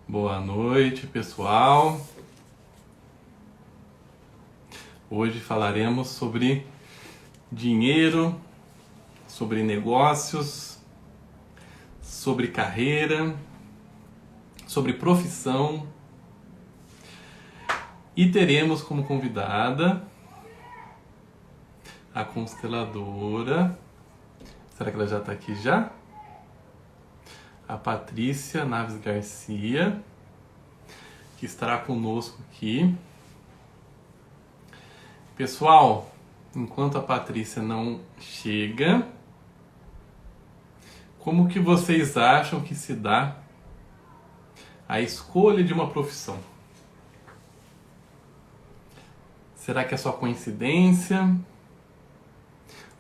Boa noite, pessoal. Hoje falaremos sobre dinheiro, sobre negócios, sobre carreira, sobre profissão e teremos como convidada a consteladora. Será que ela já está aqui já? A Patrícia Naves Garcia, que estará conosco aqui. Pessoal, enquanto a Patrícia não chega, como que vocês acham que se dá a escolha de uma profissão? Será que é só coincidência?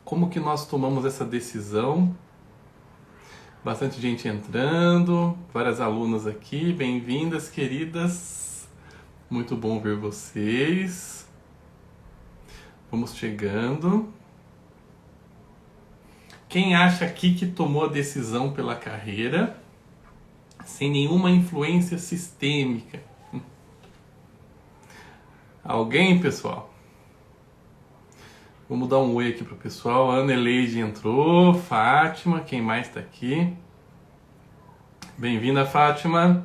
Como que nós tomamos essa decisão? Bastante gente entrando, várias alunas aqui, bem-vindas, queridas. Muito bom ver vocês. Vamos chegando. Quem acha aqui que tomou a decisão pela carreira sem nenhuma influência sistêmica? Alguém, pessoal? Vamos dar um oi aqui pro pessoal. Ana Eleide entrou, Fátima, quem mais tá aqui? Bem-vinda, Fátima.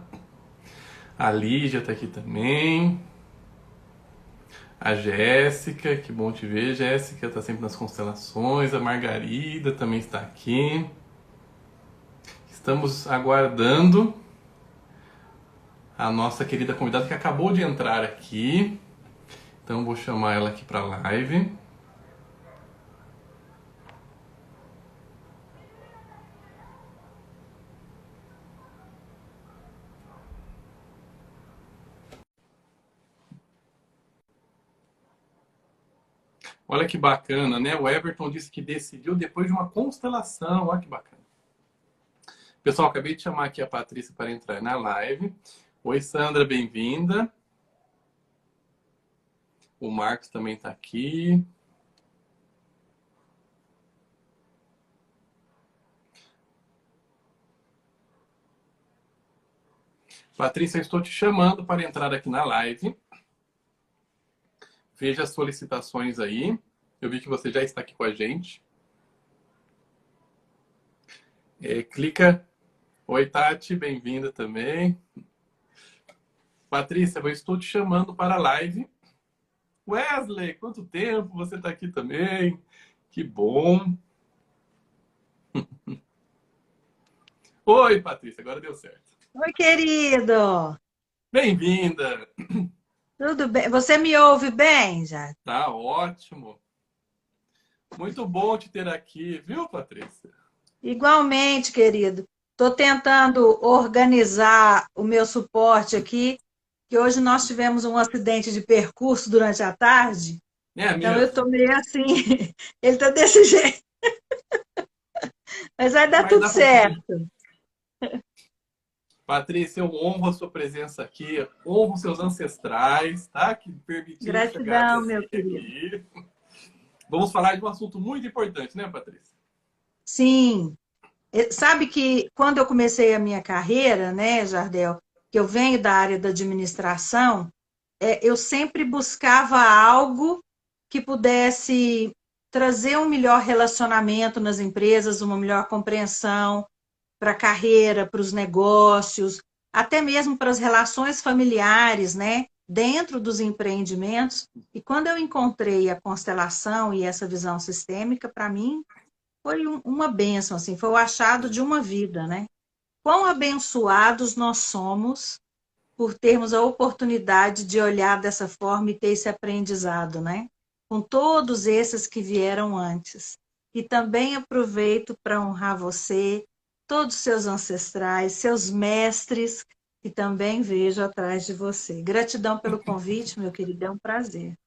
A Lígia tá aqui também. A Jéssica, que bom te ver, Jéssica, tá sempre nas constelações. A Margarida também está aqui. Estamos aguardando a nossa querida convidada que acabou de entrar aqui. Então vou chamar ela aqui para a live. Olha que bacana, né? O Everton disse que decidiu depois de uma constelação. Olha que bacana. Pessoal, acabei de chamar aqui a Patrícia para entrar na live. Oi, Sandra, bem-vinda. O Marcos também está aqui. Patrícia, eu estou te chamando para entrar aqui na live. Veja as solicitações aí. Eu vi que você já está aqui com a gente. Clica. Oi, Tati, bem-vinda também. Patrícia, eu estou te chamando para a live. Wesley, quanto tempo você está aqui também? Que bom. Oi, Patrícia, agora deu certo. Oi, querido. Bem-vinda. Tudo bem? Você me ouve bem, já? Tá ótimo. Muito bom te ter aqui, viu, Patrícia? Igualmente, querido. Estou tentando organizar o meu suporte aqui, que hoje nós tivemos um acidente de percurso durante a tarde. É Então eu mesmo? estou meio assim, ele está desse jeito, mas vai dar Mas tudo dá para seguir. certo. Patrícia, eu honro a sua presença aqui, honro seus ancestrais, tá? Que permitiram chegar até Gratidão, meu você querido. aqui. Vamos falar de um assunto muito importante, né, Patrícia? Sim, sabe que quando eu comecei a minha carreira, né, Jardel, que eu venho da área da administração, eu sempre buscava algo que pudesse trazer um melhor relacionamento nas empresas, uma melhor compreensão para a carreira, para os negócios, até mesmo para as relações familiares, né? Dentro dos empreendimentos. E quando eu encontrei a constelação e essa visão sistêmica, para mim foi uma bênção, assim, foi o achado de uma vida, né? Quão abençoados nós somos por termos a oportunidade de olhar dessa forma e ter esse aprendizado, né? Com todos esses que vieram antes. E também aproveito para honrar você, todos os seus ancestrais, seus mestres, que também vejo atrás de você. Gratidão pelo convite, meu querido, é um prazer.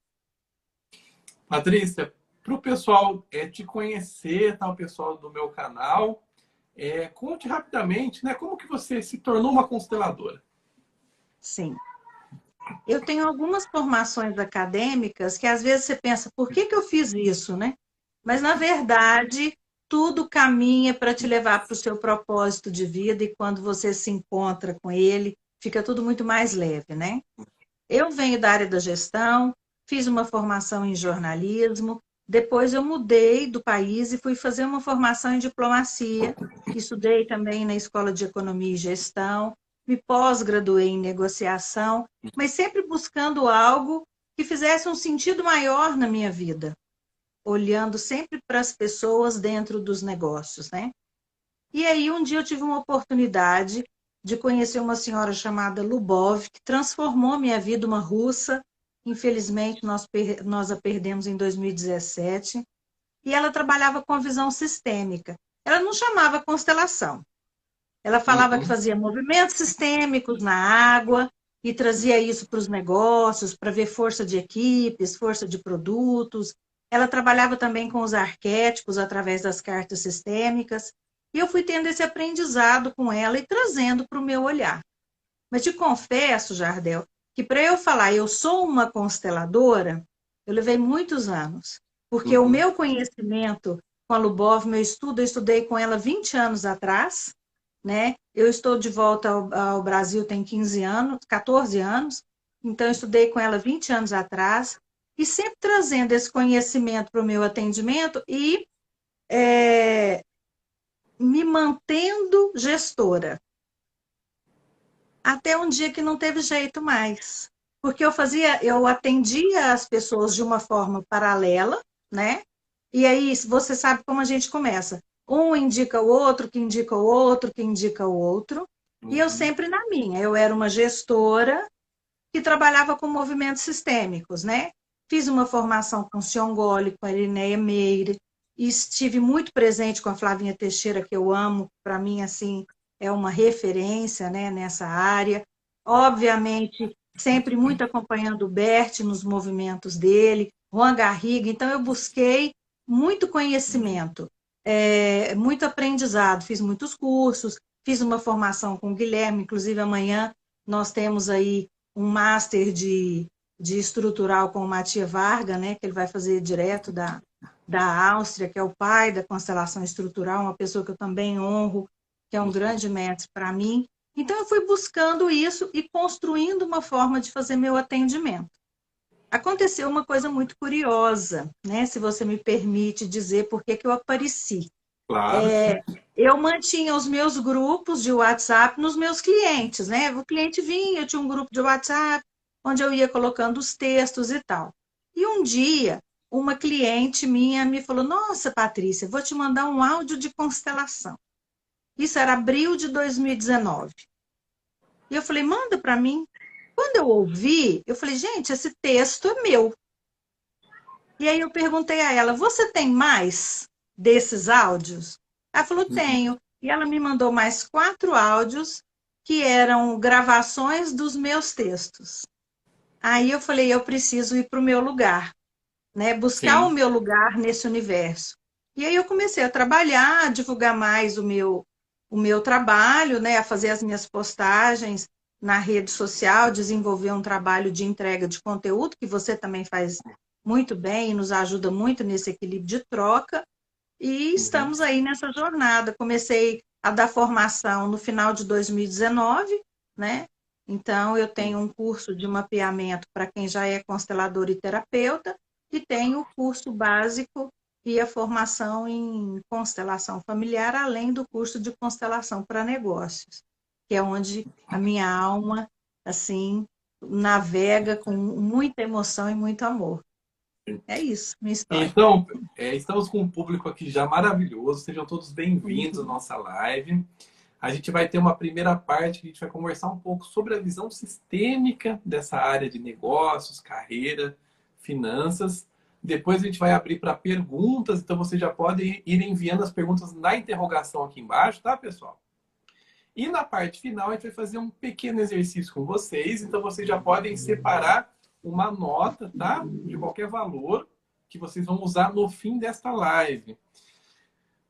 Patrícia, para o pessoal te conhecer, tá? O pessoal do meu canal, conte rapidamente, né? Como que você se tornou uma consteladora? Sim. Eu tenho algumas formações acadêmicas que às vezes você pensa, por que que eu fiz isso, né? Mas, na verdade, tudo caminha para te levar para o seu propósito de vida e quando você se encontra com ele, fica tudo muito mais leve, né? Eu venho da área da gestão, fiz uma formação em jornalismo, depois eu mudei do país e fui fazer uma formação em diplomacia, estudei também na Escola de Economia e Gestão, me pós-graduei em negociação, mas sempre buscando algo que fizesse um sentido maior na minha vida, olhando sempre para as pessoas dentro dos negócios, né? E aí um dia eu tive uma oportunidade de conhecer uma senhora chamada Lubov, que transformou minha vida, uma russa. Infelizmente, nós a perdemos em 2017. E ela trabalhava com a visão sistêmica. Ela não chamava constelação. Ela falava que Uhum. fazia movimentos sistêmicos na água e trazia isso para os negócios, para ver força de equipes, força de produtos. Ela trabalhava também com os arquétipos através das cartas sistêmicas. E eu fui tendo esse aprendizado com ela e trazendo para o meu olhar. Mas te confesso, Jardel, que para eu falar eu sou uma consteladora, eu levei muitos anos. Porque o Uhum. meu conhecimento com a Lubov, meu estudo, eu estudei com ela 20 anos atrás, né? Eu estou de volta ao Brasil tem 15 anos, 14 anos, então eu estudei com ela 20 anos atrás, e sempre trazendo esse conhecimento para o meu atendimento e é, me mantendo gestora. Até um dia que não teve jeito mais. Porque eu atendia as pessoas de uma forma paralela, né? E aí você sabe como a gente começa. Um indica o outro, que indica o outro, que indica o outro. E eu Uhum. sempre na minha. Eu era uma gestora que trabalhava com movimentos sistêmicos, né? Fiz uma formação com o Ciongoli, com a Irineia Meire, e estive muito presente com a Flavinha Teixeira, que eu amo, para mim, assim, é uma referência, né, nessa área. Obviamente, sempre muito acompanhando o Bert nos movimentos dele, Juan Garriga, então eu busquei muito conhecimento, muito aprendizado, fiz muitos cursos, fiz uma formação com o Guilherme, inclusive amanhã nós temos aí um master de estrutural com o Mathieu Varga, né, que ele vai fazer direto da Áustria, que é o pai da constelação estrutural, uma pessoa que eu também honro, que é um grande mestre para mim. Então, eu fui buscando isso e construindo uma forma de fazer meu atendimento. Aconteceu uma coisa muito curiosa, né, se você me permite dizer por que que eu apareci. Claro. Eu mantinha os meus grupos de WhatsApp nos meus clientes, né? O cliente vinha, eu tinha um grupo de WhatsApp, onde eu ia colocando os textos e tal. E um dia, uma cliente minha me falou: Nossa, Patrícia, vou te mandar um áudio de constelação. Isso era abril de 2019. E eu falei: Manda para mim. Quando eu ouvi, eu falei: Gente, esse texto é meu. E aí eu perguntei a ela: Você tem mais desses áudios? Ela falou: Uhum. Tenho. E ela me mandou mais 4 áudios que eram gravações dos meus textos. Aí eu falei: Eu preciso ir para o meu lugar, né? Buscar o Sim. meu lugar nesse universo. E aí eu comecei a trabalhar, a divulgar mais o meu trabalho, né? A fazer as minhas postagens na rede social, desenvolver um trabalho de entrega de conteúdo, que você também faz muito bem e nos ajuda muito nesse equilíbrio de troca. E Uhum. estamos aí nessa jornada. Comecei a dar formação no final de 2019, né? Então, eu tenho um curso de mapeamento para quem já é constelador e terapeuta, e tenho o curso básico e a formação em constelação familiar, além do curso de constelação para negócios, que é onde a minha alma, assim, navega com muita emoção e muito amor. É isso, minha história. Então, estamos com um público aqui já maravilhoso. Sejam todos bem-vindos à nossa live. A gente vai ter uma primeira parte que a gente vai conversar um pouco sobre a visão sistêmica dessa área de negócios, carreira, finanças. Depois a gente vai abrir para perguntas, então vocês já podem ir enviando as perguntas na interrogação aqui embaixo, tá, pessoal? E na parte final, a gente vai fazer um pequeno exercício com vocês. Então, vocês já podem separar uma nota, tá? De qualquer valor que vocês vão usar no fim desta live.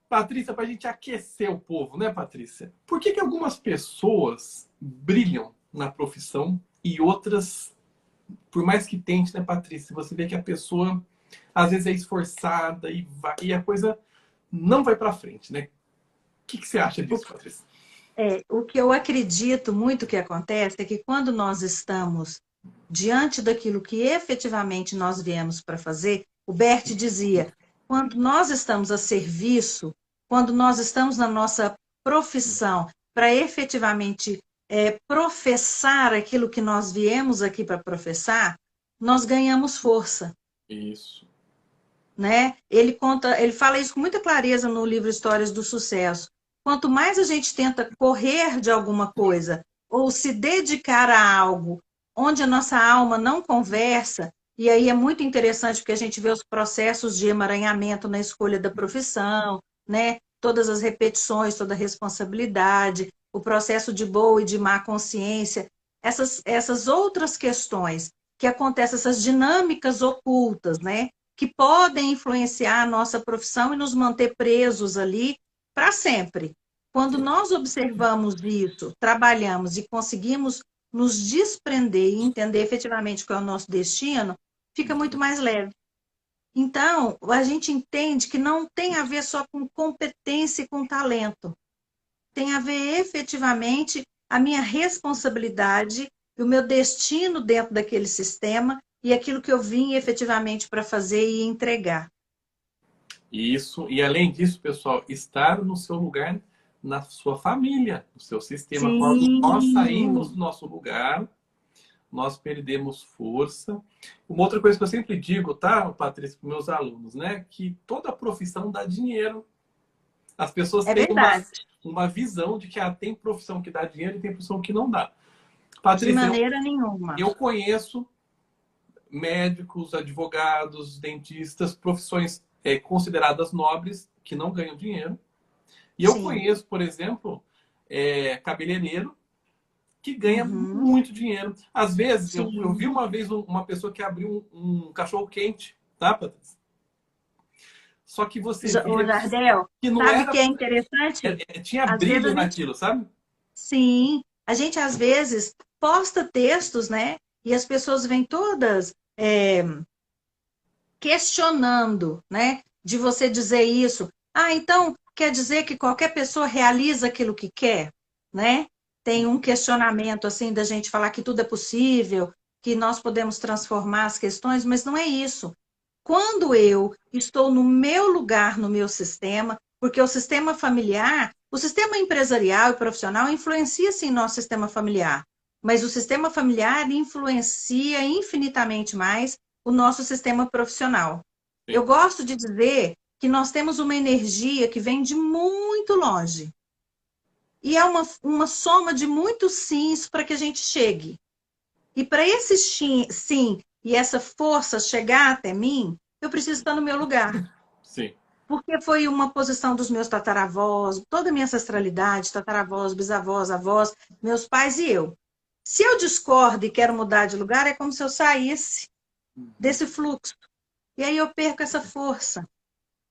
Patrícia, para a gente aquecer o povo, né, Patrícia? Por que algumas pessoas brilham na profissão e outras, por mais que tente, né, Patrícia? Você vê que a pessoa, às vezes, é esforçada e a coisa não vai para frente, né? O que você acha disso, Patrícia? O que eu acredito muito que acontece é que quando nós estamos diante daquilo que efetivamente nós viemos para fazer, o Bert dizia, quando nós estamos a serviço, quando nós estamos na nossa profissão para efetivamente professar aquilo que nós viemos aqui para professar, nós ganhamos força, Isso. né? Ele fala isso com muita clareza no livro Histórias do Sucesso. Quanto mais a gente tenta correr de alguma coisa ou se dedicar a algo onde a nossa alma não conversa, e aí é muito interessante porque a gente vê os processos de emaranhamento na escolha da profissão, né? Todas as repetições, toda a responsabilidade, o processo de boa e de má consciência, essas outras questões que acontecem, essas dinâmicas ocultas, né? Que podem influenciar a nossa profissão e nos manter presos ali para sempre. Quando nós observamos isso, trabalhamos e conseguimos nos desprender e entender efetivamente qual é o nosso destino, fica muito mais leve. Então, a gente entende que não tem a ver só com competência e com talento. Tem a ver efetivamente a minha responsabilidade e o meu destino dentro daquele sistema e aquilo que eu vim efetivamente para fazer e entregar. Isso, e além disso, pessoal, estar no seu lugar, na sua família, no seu sistema. Quando nós saímos Sim, do nosso lugar, nós perdemos força. Uma outra coisa que eu sempre digo, tá, Patrícia, para meus alunos, né, que toda profissão dá dinheiro. As pessoas é têm verdade. uma visão de que tem profissão que dá dinheiro e tem profissão que não dá. De Patrícia, maneira nenhuma. eu conheço médicos, advogados, dentistas, profissões consideradas nobres que não ganham dinheiro. E eu Sim. conheço, por exemplo, cabeleireiro que ganha Uhum. muito dinheiro. Às vezes, eu vi Sim. uma vez uma pessoa que abriu um cachorro quente, tá, Patrícia? Só que você Ô, via Jardel, que não sabe o era. que é interessante? Tinha Às vezes a brilho gente, naquilo, sabe? sim, a gente às vezes posta textos, né? E as pessoas vêm todas questionando, né? De você dizer isso. Ah, então quer dizer que qualquer pessoa realiza aquilo que quer, né? Tem um questionamento assim da gente falar que tudo é possível, que nós podemos transformar as questões, mas não é isso. Quando eu estou no meu lugar, no meu sistema, porque o sistema familiar, o sistema empresarial e profissional influencia sim nosso sistema familiar, mas o sistema familiar influencia infinitamente mais o nosso sistema profissional. Eu Sim. gosto de dizer que nós temos uma energia que vem de muito longe. E é uma soma de muitos sims para que a gente chegue. E para esse sim e essa força chegar até mim, eu preciso estar no meu lugar. Sim. Porque foi uma posição dos meus tataravós, toda a minha ancestralidade, tataravós, bisavós, avós, meus pais e eu. Se eu discordo e quero mudar de lugar, é como se eu saísse desse fluxo. E aí eu perco essa força.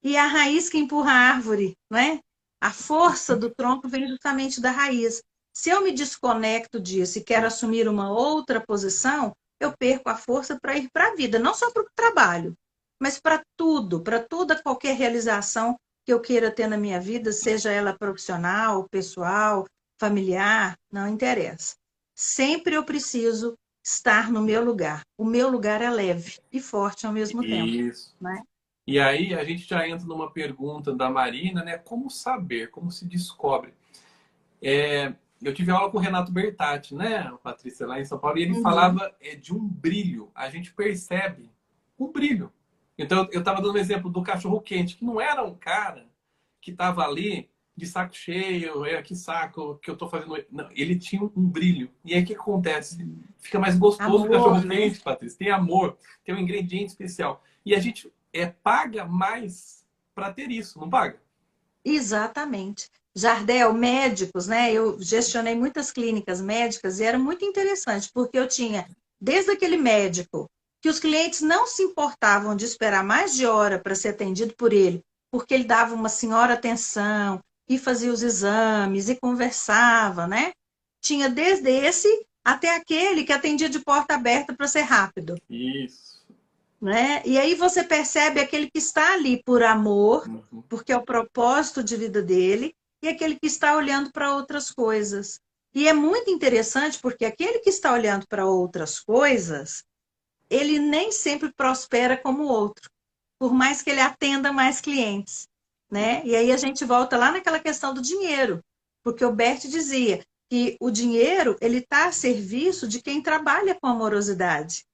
E é a raiz que empurra a árvore, né? A força do tronco vem justamente da raiz. Se eu me desconecto disso e quero assumir uma outra posição, eu perco a força para ir para a vida, não só para o trabalho, mas para toda qualquer realização que eu queira ter na minha vida, seja ela profissional, pessoal, familiar, não interessa. Sempre eu preciso estar no meu lugar. O meu lugar é leve e forte ao mesmo tempo, Isso. né? E aí a gente já entra numa pergunta da Marina, né? Como saber, como se descobre? Eu tive aula com o Renato Bertatti, né, Patrícia, lá em São Paulo, e ele Uhum. falava de um brilho. A gente percebe um brilho. Então, eu estava dando um exemplo do cachorro quente, que não era um cara que estava ali de saco cheio, que saco que eu estou fazendo. Não, ele tinha um brilho. E aí o que acontece? Fica mais gostoso o Amor, cachorro né? quente, Patrícia. Tem amor, tem um ingrediente especial. E a gente paga mais para ter isso, não paga? Exatamente. Jardel, médicos, né? Eu gestionei muitas clínicas médicas e era muito interessante, porque eu tinha, desde aquele médico, que os clientes não se importavam de esperar mais de hora para ser atendido por ele, porque ele dava uma senhora atenção e fazia os exames e conversava, né? Tinha desde esse até aquele que atendia de porta aberta para ser rápido, Isso. né? E aí você percebe aquele que está ali por amor, Uhum. porque é o propósito de vida dele, e aquele que está olhando para outras coisas. E é muito interessante porque aquele que está olhando para outras coisas, ele nem sempre prospera como o outro, por mais que ele atenda mais clientes, né? E aí a gente volta lá naquela questão do dinheiro, porque o Bert dizia que o dinheiro ele está a serviço de quem trabalha com amorosidade.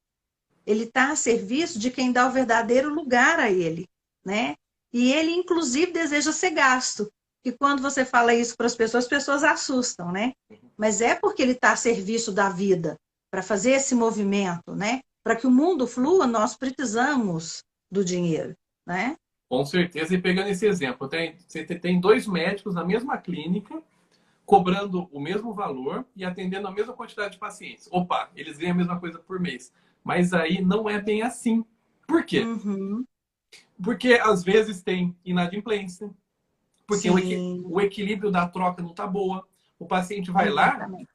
Ele está a serviço de quem dá o verdadeiro lugar a ele, né? E ele, inclusive, deseja ser gasto. E quando você fala isso para as pessoas assustam, né? Mas é porque ele está a serviço da vida, para fazer esse movimento, né? Para que o mundo flua, nós precisamos do dinheiro, né? Com certeza. E pegando esse exemplo, você tem dois médicos na mesma clínica, cobrando o mesmo valor e atendendo a mesma quantidade de pacientes. Opa, eles ganham a mesma coisa por mês. Mas aí não é bem assim. Por quê? Uhum. Porque às vezes tem inadimplência, porque Sim, o equilíbrio da troca não está boa. O paciente vai lá exatamente.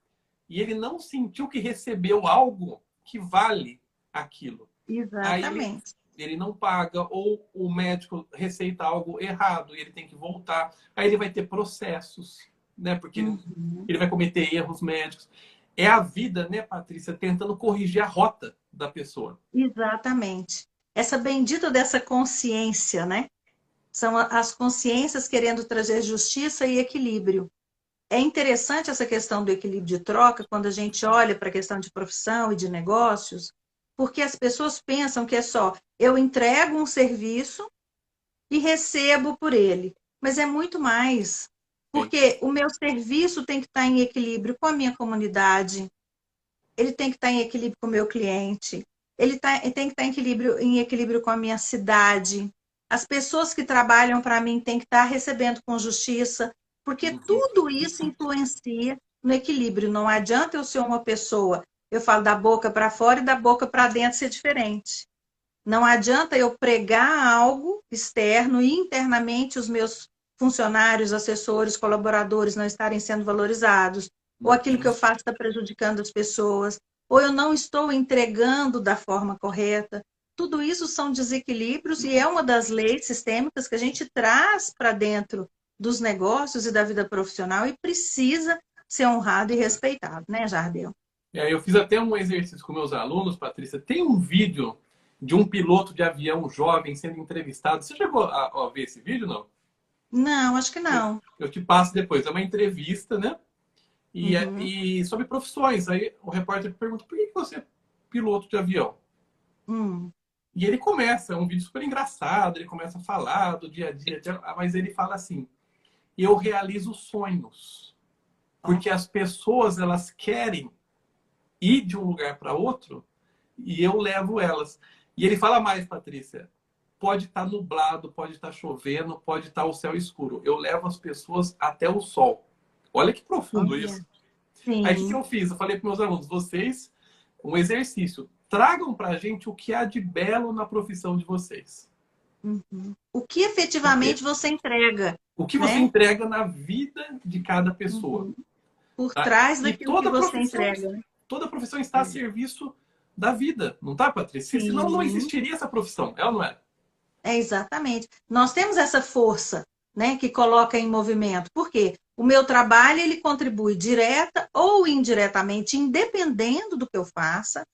e ele não sentiu que recebeu algo que vale aquilo. Aí Exatamente. ele não paga, ou o médico receita algo errado e ele tem que voltar. Aí ele vai ter processos, né? Porque Uhum. ele vai cometer erros médicos. É a vida, né, Patrícia, tentando corrigir a rota da pessoa. Exatamente. Essa bendita dessa consciência, né? São as consciências querendo trazer justiça e equilíbrio. É interessante essa questão do equilíbrio de troca quando a gente olha para a questão de profissão e de negócios, porque as pessoas pensam que é só eu entrego um serviço e recebo por ele. Mas é muito mais, Sim. porque o meu serviço tem que estar em equilíbrio com a minha comunidade, ele tem que estar em equilíbrio com o meu cliente, ele tem que estar em equilíbrio com a minha cidade. As pessoas que trabalham para mim têm que estar recebendo com justiça, porque tudo isso influencia no equilíbrio. Não adianta eu ser uma pessoa, eu falo da boca para fora e da boca para dentro ser diferente. Não adianta eu pregar algo externo e internamente os meus funcionários, assessores, colaboradores não estarem sendo valorizados, ou aquilo que eu faço está prejudicando as pessoas, ou eu não estou entregando da forma correta. Tudo isso são desequilíbrios e é uma das leis sistêmicas que a gente traz para dentro dos negócios e da vida profissional e precisa ser honrado e respeitado, né, Jardel? E aí eu fiz até um exercício com meus alunos, Patrícia. Tem um vídeo de um piloto de avião jovem sendo entrevistado. Você chegou a ver esse vídeo, não? Não, acho que Eu, não. eu te passo depois. É uma entrevista, né? Uhum. E sobre profissões. Aí o repórter pergunta: por que você é piloto de avião? Hum. E ele começa, é um vídeo super engraçado, ele começa a falar do dia a dia, mas ele fala assim: eu realizo sonhos. Ó. Porque as pessoas, elas querem ir de um lugar para outro e eu levo elas. E ele fala mais, Patrícia: pode estar nublado, pode estar chovendo, pode estar o céu escuro. Eu levo as pessoas até o sol. Olha que profundo Olha, isso. Aí o que sim. eu fiz? Eu falei para meus alunos: vocês, um exercício, tragam para a gente o que há de belo na profissão de vocês. Uhum. O que Por quê? efetivamente você entrega, O que você né? entrega na vida de cada pessoa. Uhum. Por Tá? trás E daquilo que você entrega, né? toda profissão está a serviço da vida, não tá, Patrícia? Senão não Sim, existiria essa profissão, ela não é? é exatamente. Nós temos essa força, né, que coloca em movimento. Por quê? O meu trabalho ele contribui direta ou indiretamente, independendo do que eu faça,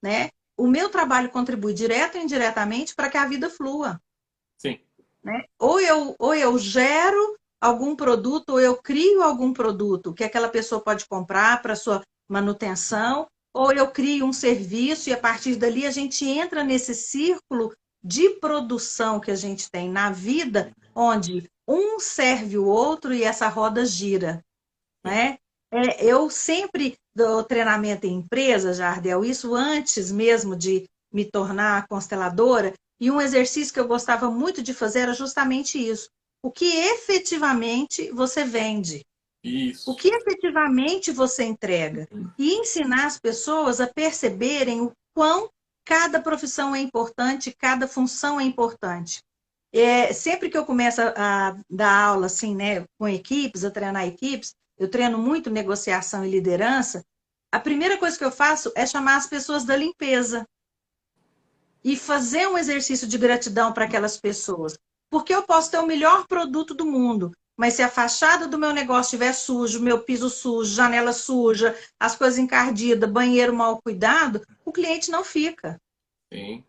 né? O meu trabalho contribui direto ou indiretamente para que a vida flua. Sim. Né? Ou eu gero algum produto, ou eu crio algum produto que aquela pessoa pode comprar para sua manutenção, ou eu crio um serviço e a partir dali a gente entra nesse círculo de produção que a gente tem na vida, onde um serve o outro e essa roda gira, Sim. né? Eu sempre dou treinamento em empresa, Jardel, isso antes mesmo de me tornar consteladora, e um exercício que eu gostava muito de fazer era justamente isso. O que efetivamente você vende? O Isso. que efetivamente você entrega? E ensinar as pessoas a perceberem o quão cada profissão é importante, cada função é importante. Sempre que eu começo a dar aula assim, né, com equipes, a treinar equipes, eu treino muito negociação e liderança. A primeira coisa que eu faço é chamar as pessoas da limpeza e fazer um exercício de gratidão para aquelas pessoas. Porque eu posso ter o melhor produto do mundo, Mas se a fachada do meu negócio estiver sujo, meu piso sujo, janela suja, as coisas encardidas, banheiro mal cuidado, o cliente não fica. Sim.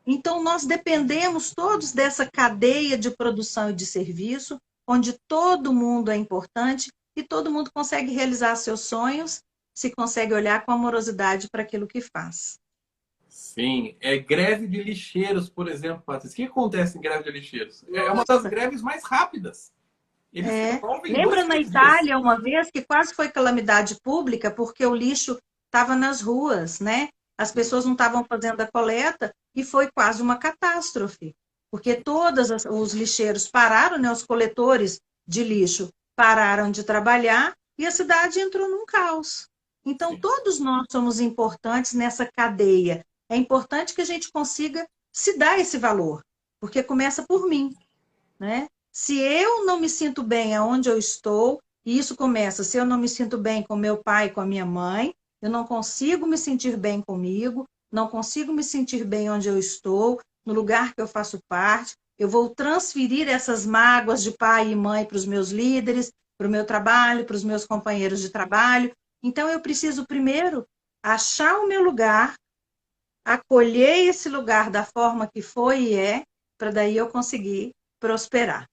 Então, nós dependemos todos dessa cadeia de produção e de serviço, onde todo mundo é importante e todo mundo consegue realizar seus sonhos, se consegue olhar com amorosidade para aquilo que faz. Sim, é greve de lixeiros, por exemplo, Patrícia. O que acontece em greve de lixeiros? É uma das Nossa, greves mais rápidas. Eles é. resolvem em dois, Lembra na três dias. Itália uma vez que quase foi calamidade pública porque o lixo estava nas ruas, né? As pessoas não estavam fazendo a coleta e foi quase uma catástrofe, porque todos os lixeiros pararam, né? Os coletores de lixo pararam de trabalhar e a cidade entrou num caos. Então, Sim, todos nós somos importantes nessa cadeia. É importante que a gente consiga se dar esse valor, porque começa por mim, né? Se eu não me sinto bem aonde eu estou, e isso começa, se eu não me sinto bem com meu pai, com a minha mãe, eu não consigo me sentir bem comigo, não consigo me sentir bem onde eu estou, no lugar que eu faço parte, eu vou transferir essas mágoas de pai e mãe para os meus líderes, para o meu trabalho, para os meus companheiros de trabalho. Então, eu preciso primeiro achar o meu lugar, acolher esse lugar da forma que foi e é, para daí eu conseguir prosperar.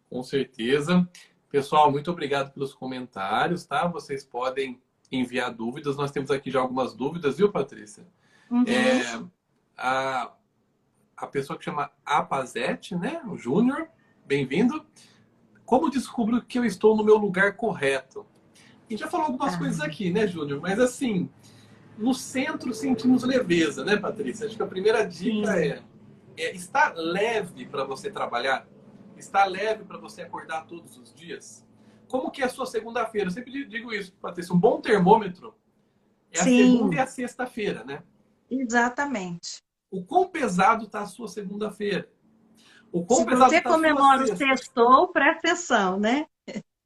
com certeza. Pessoal, muito obrigado pelos comentários, tá? Vocês podem enviar dúvidas. Nós temos aqui já algumas dúvidas, viu, Patrícia? Uhum. A, a pessoa que chama Apazete, né? O Júnior, bem-vindo. Como descubro que eu estou no meu lugar correto? A gente já falou algumas Ah, coisas aqui, né, Júnior? Mas assim, no centro sentimos leveza, né, Patrícia? Acho que a primeira dica sim, é estar leve para você trabalhar, estar leve para você acordar todos os dias. Como que é a sua segunda-feira? Eu sempre digo isso, Patrícia, um bom termômetro é a segunda e sim, a sexta-feira, né? exatamente. O quão pesado está a sua segunda-feira? O quão Se pesado você está a sua comemora o sexta? sextou, presta atenção, né?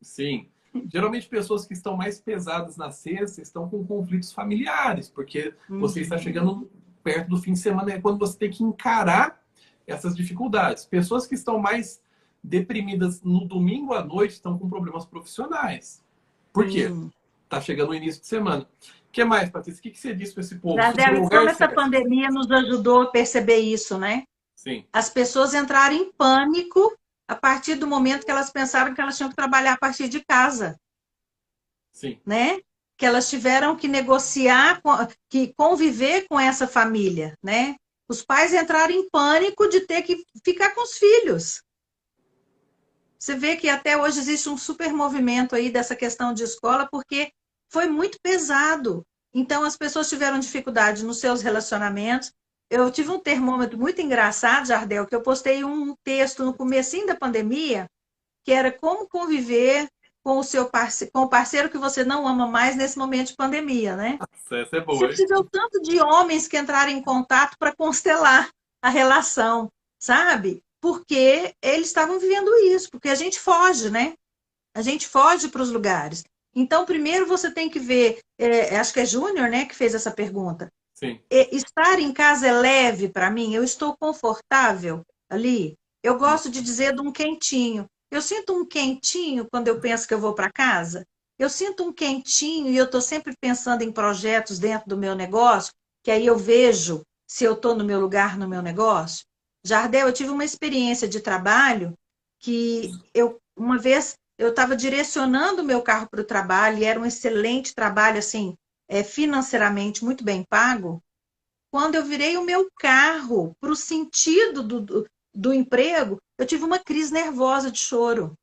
Sim. Geralmente pessoas que estão mais pesadas na sexta estão com conflitos familiares, porque você está Uhum. chegando perto do fim de semana, é quando você tem que encarar essas dificuldades. Pessoas que estão mais deprimidas no domingo à noite estão com problemas profissionais. Por quê? Sim. Está chegando o início de semana. O que mais, Patrícia? O que você disse para esse povo? Estou Jardel, no e lugar como essa certo. pandemia nos ajudou a perceber isso, né? Sim, As pessoas entraram em pânico a partir do momento que elas pensaram que elas tinham que trabalhar a partir de casa, sim. né? Que elas tiveram que negociar, que conviver com essa família, né? Os pais entraram em pânico de ter que ficar com os filhos. Você vê que até hoje existe um super movimento aí dessa questão de escola, porque foi muito pesado. Então, as pessoas tiveram dificuldade nos seus relacionamentos. Eu tive um termômetro muito engraçado, Jardel, que eu postei um texto no comecinho da pandemia, que era como conviver com o seu parceiro, com o parceiro que você não ama mais nesse momento de pandemia, né? Essa é Você boa, hein? precisa ver o tanto de homens que entraram em contato para constelar a relação, sabe? Porque eles estavam vivendo isso, porque a gente foge, né? A gente foge para os lugares. Então, primeiro você tem que ver, acho que é Júnior, né, que fez essa pergunta. Sim. Estar em casa é leve para mim? Eu estou confortável ali? Eu gosto de dizer de um quentinho. Eu sinto um quentinho quando eu penso que eu vou para casa. Eu sinto um quentinho e eu estou sempre pensando em projetos dentro do meu negócio, que aí eu vejo se eu estou no meu lugar, no meu negócio. Jardel, eu tive uma experiência de trabalho que uma vez, eu estava direcionando o meu carro para o trabalho e era um excelente trabalho, assim, financeiramente muito bem pago. Quando eu virei o meu carro para o sentido do emprego, eu tive uma crise nervosa de choro.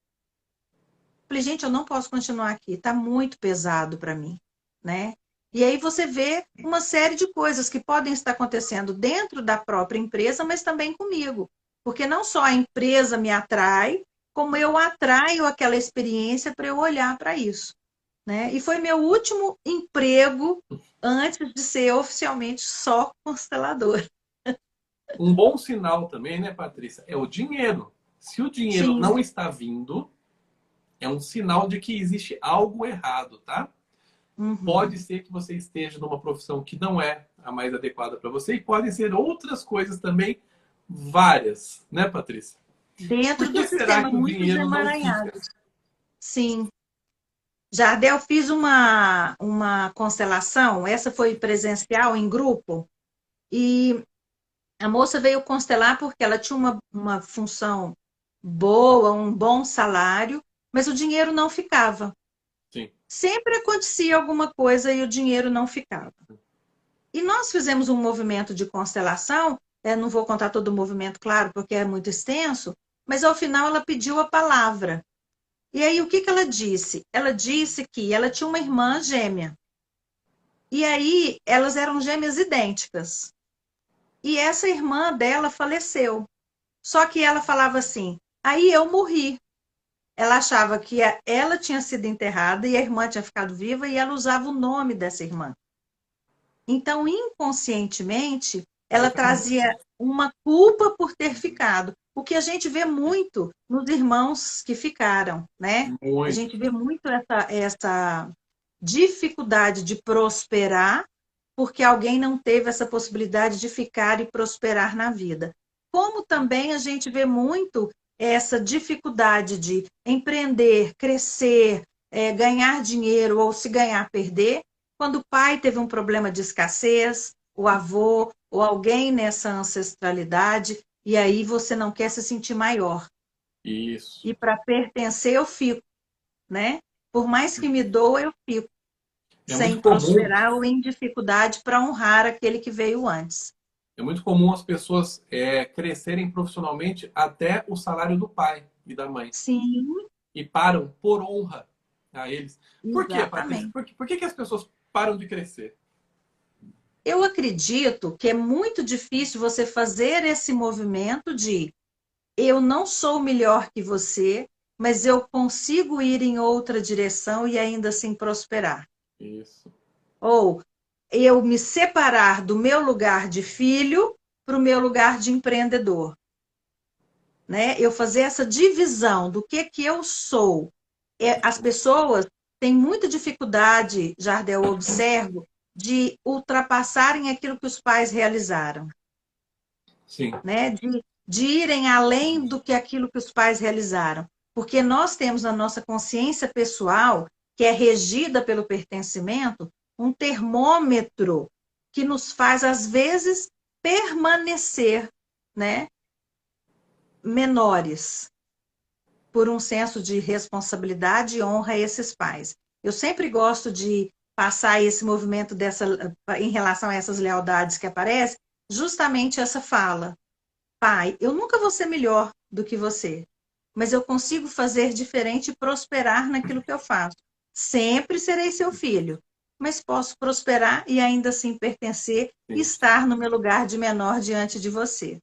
Falei, gente, eu não posso continuar aqui, está muito pesado para mim, né? E aí você vê uma série de coisas que podem estar acontecendo dentro da própria empresa, mas também comigo. Porque não só a empresa me atrai, como eu atraio aquela experiência para eu olhar para isso, né? E foi meu último emprego antes de ser oficialmente só constelador. Um bom sinal também, né, Patrícia, é o dinheiro. Se o dinheiro Sim. não está vindo, é um sinal de que existe algo errado, tá? Pode Uhum. ser que você esteja numa profissão que não é a mais adequada para você e podem ser outras coisas também, várias, né, Patrícia? dentro Por do que será sistema que o muito dinheiro não emaranhado. fica? Sim. Jardel, fiz uma constelação, essa foi presencial, em grupo, e a moça veio constelar porque ela tinha uma função boa, um bom salário, mas o dinheiro não ficava. Sim. Sempre acontecia alguma coisa e o dinheiro não ficava. E nós fizemos um movimento de constelação, não vou contar todo o movimento, claro, porque é muito extenso, mas ao final ela pediu a palavra. E aí o que que ela disse? Ela disse que ela tinha uma irmã gêmea. E aí elas eram gêmeas idênticas. E essa irmã dela faleceu. Só que ela falava assim: aí eu morri. Ela achava que ela tinha sido enterrada e a irmã tinha ficado viva e ela usava o nome dessa irmã. Então, inconscientemente, ela Exatamente. trazia uma culpa por ter ficado. O que a gente vê muito nos irmãos que ficaram, né? A Muito. gente vê muito essa dificuldade de prosperar porque alguém não teve essa possibilidade de ficar e prosperar na vida. Como também a gente vê muito essa dificuldade de empreender, crescer, ganhar dinheiro ou se ganhar, perder, quando o pai teve um problema de escassez, o avô ou alguém nessa ancestralidade, e aí você não quer se sentir maior. Isso. E para pertencer, eu fico, né? Por mais que me doa, eu fico, É muito sem comum, prosperar ou em dificuldade para honrar aquele que veio antes. é muito comum as pessoas crescerem profissionalmente até o salário do pai e da mãe. Sim, E param por honra a eles. Por quê, Patrícia? exatamente. Por que as pessoas param de crescer? Eu acredito que é muito difícil você fazer esse movimento de eu não sou melhor que você, mas eu consigo ir em outra direção e ainda assim prosperar. Isso. Ou eu me separar do meu lugar de filho para o meu lugar de empreendedor, né? Eu fazer essa divisão do que eu sou. As pessoas têm muita dificuldade, Jardel, eu observo, de ultrapassarem aquilo que os pais realizaram, Sim. né? De irem além do que aquilo que os pais realizaram. Porque nós temos na nossa consciência pessoal, que é regida pelo pertencimento, um termômetro que nos faz, às vezes, permanecer, né, menores, por um senso de responsabilidade e honra a esses pais. Eu sempre gosto de passar esse movimento em relação a essas lealdades que aparecem, justamente essa fala. Pai, eu nunca vou ser melhor do que você, mas eu consigo fazer diferente e prosperar naquilo que eu faço. Sempre serei seu filho, mas posso prosperar e ainda assim pertencer e Sim. estar no meu lugar de menor diante de você.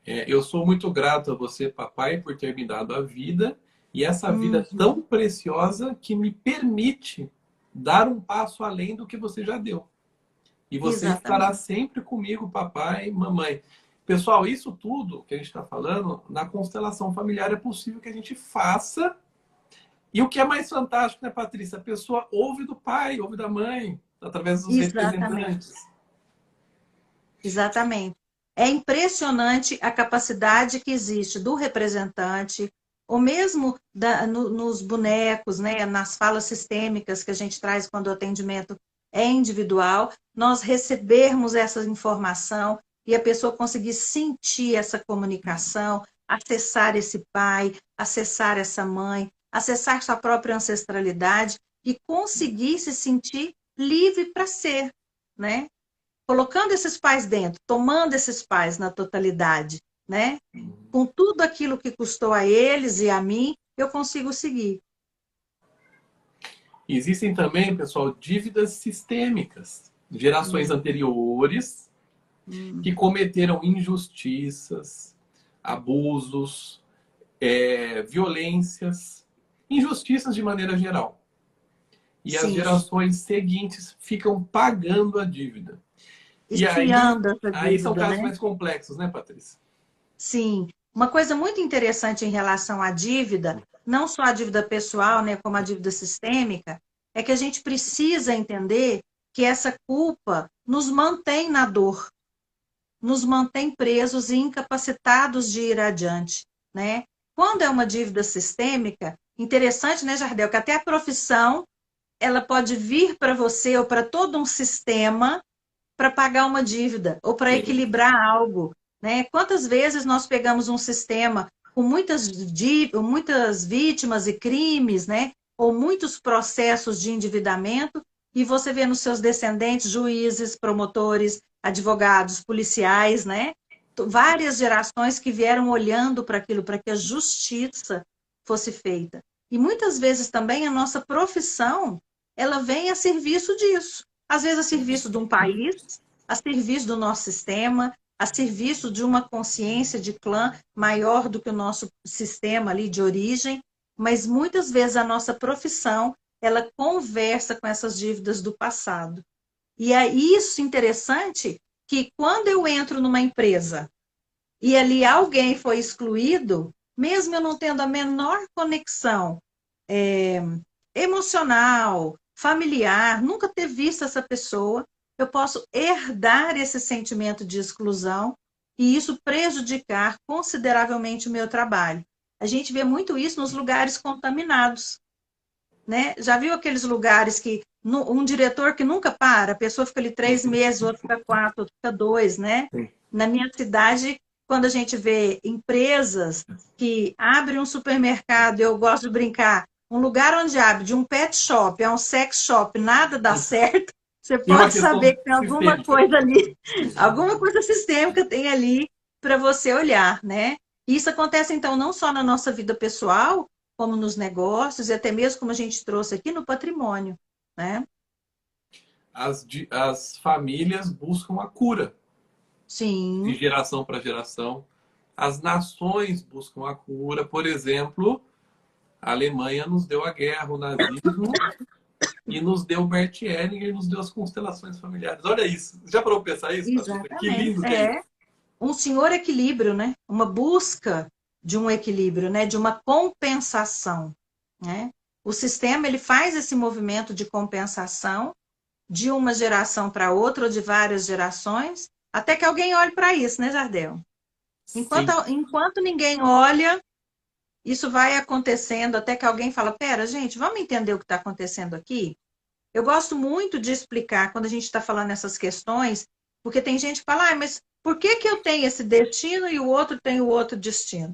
Eu sou muito grato a você, papai, por ter me dado a vida e essa vida Uhum, tão preciosa que me permite dar um passo além do que você já deu. E você estará exatamente. sempre comigo, papai e mamãe. Pessoal, isso tudo que a gente está falando, na constelação familiar é possível que a gente faça. E o que é mais fantástico, né, Patrícia? A pessoa ouve do pai, ouve da mãe, através dos Exatamente. representantes. Exatamente. É impressionante a capacidade que existe do representante, ou mesmo nos bonecos, né, nas falas sistêmicas que a gente traz quando o atendimento é individual, nós recebermos essa informação e a pessoa conseguir sentir essa comunicação, acessar esse pai, acessar essa mãe, acessar sua própria ancestralidade e conseguir se sentir livre para ser, né? Colocando esses pais dentro, tomando esses pais na totalidade, né? Com tudo aquilo que custou a eles e a mim, eu consigo seguir. Existem também, pessoal, dívidas sistêmicas. Gerações Hum, anteriores que hum. cometeram injustiças, abusos, violências, injustiças de maneira geral. E as Sim, gerações seguintes ficam pagando a dívida. E esfriando essa aí são dívida, casos né? mais complexos, né, Patrícia? Sim. Uma coisa muito interessante em relação à dívida, não só a dívida pessoal, né, como a dívida sistêmica, é que a gente precisa entender que essa culpa nos mantém na dor. nos mantém presos e incapacitados de ir adiante, né? Quando é uma dívida sistêmica, interessante, né, Jardel, que até a profissão ela pode vir para você ou para todo um sistema para pagar uma dívida ou para Sim. equilibrar algo, né? Quantas vezes nós pegamos um sistema com muitas vítimas e crimes, né? Ou muitos processos de endividamento e você vê nos seus descendentes juízes, promotores, advogados, policiais, né? Várias gerações que vieram olhando para aquilo, para que a justiça fosse feita. E muitas vezes também a nossa profissão, ela vem a serviço disso. Às vezes a serviço de um país, a serviço do nosso sistema, a serviço de uma consciência de clã maior do que o nosso sistema ali de origem, mas muitas vezes a nossa profissão, ela conversa com essas dívidas do passado. E é isso interessante que quando eu entro numa empresa e ali alguém foi excluído, mesmo eu não tendo a menor conexão é, emocional, familiar, nunca ter visto essa pessoa, eu posso herdar esse sentimento de exclusão e isso prejudicar consideravelmente o meu trabalho. A gente vê muito isso nos lugares contaminados, né? Já viu aqueles lugares que um diretor que nunca para, a pessoa fica ali 3 meses, outro fica 4, outro fica 2, né? Na minha cidade, quando a gente vê empresas que abrem um supermercado, eu gosto de brincar, um lugar onde abre de um pet shop a um sex shop, nada dá certo, você E uma pode questão saber que tem alguma sistêmica. coisa ali, alguma coisa sistêmica tem ali para você olhar, né? Isso acontece, então, não só na nossa vida pessoal, como nos negócios e até mesmo como a gente trouxe aqui no patrimônio, né? As famílias buscam a cura de Sim, geração para geração. As nações buscam a cura. Por exemplo, a Alemanha nos deu a guerra, o nazismo, e nos deu o Bert Hellinger, e nos deu as constelações familiares. Olha isso. Já parou para pensar isso, Patrícia? Que exatamente. lindo que é É isso. um senhor equilíbrio, né? Uma busca de um equilíbrio, né? De uma compensação, né? O sistema ele faz esse movimento de compensação de uma geração para outra ou de várias gerações, até que alguém olhe para isso, né, Jardel? Sim, Enquanto ninguém olha, isso vai acontecendo até que alguém fala: pera, gente, vamos entender o que está acontecendo aqui? Eu gosto muito de explicar quando a gente está falando essas questões, porque tem gente que fala: mas por que que eu tenho esse destino e o outro tem o outro destino?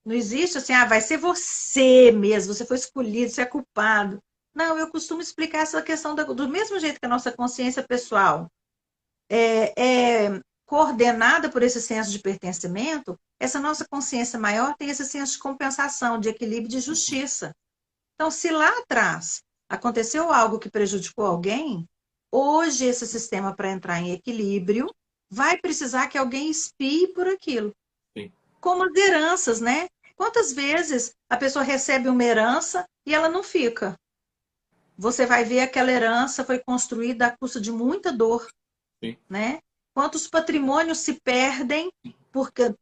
Não existe assim, vai ser você mesmo, você foi escolhido, você é culpado. Não, eu costumo explicar essa questão do mesmo jeito que a nossa consciência pessoal é coordenada por esse senso de pertencimento, essa nossa consciência maior tem esse senso de compensação, de equilíbrio, de justiça. Então, se lá atrás aconteceu algo que prejudicou alguém, hoje esse sistema, para entrar em equilíbrio, vai precisar que alguém espie por aquilo. sim, Como as heranças, né? Quantas vezes a pessoa recebe uma herança e ela não fica? Você vai ver aquela herança foi construída à custa de muita dor, sim. né? Quantos patrimônios se perdem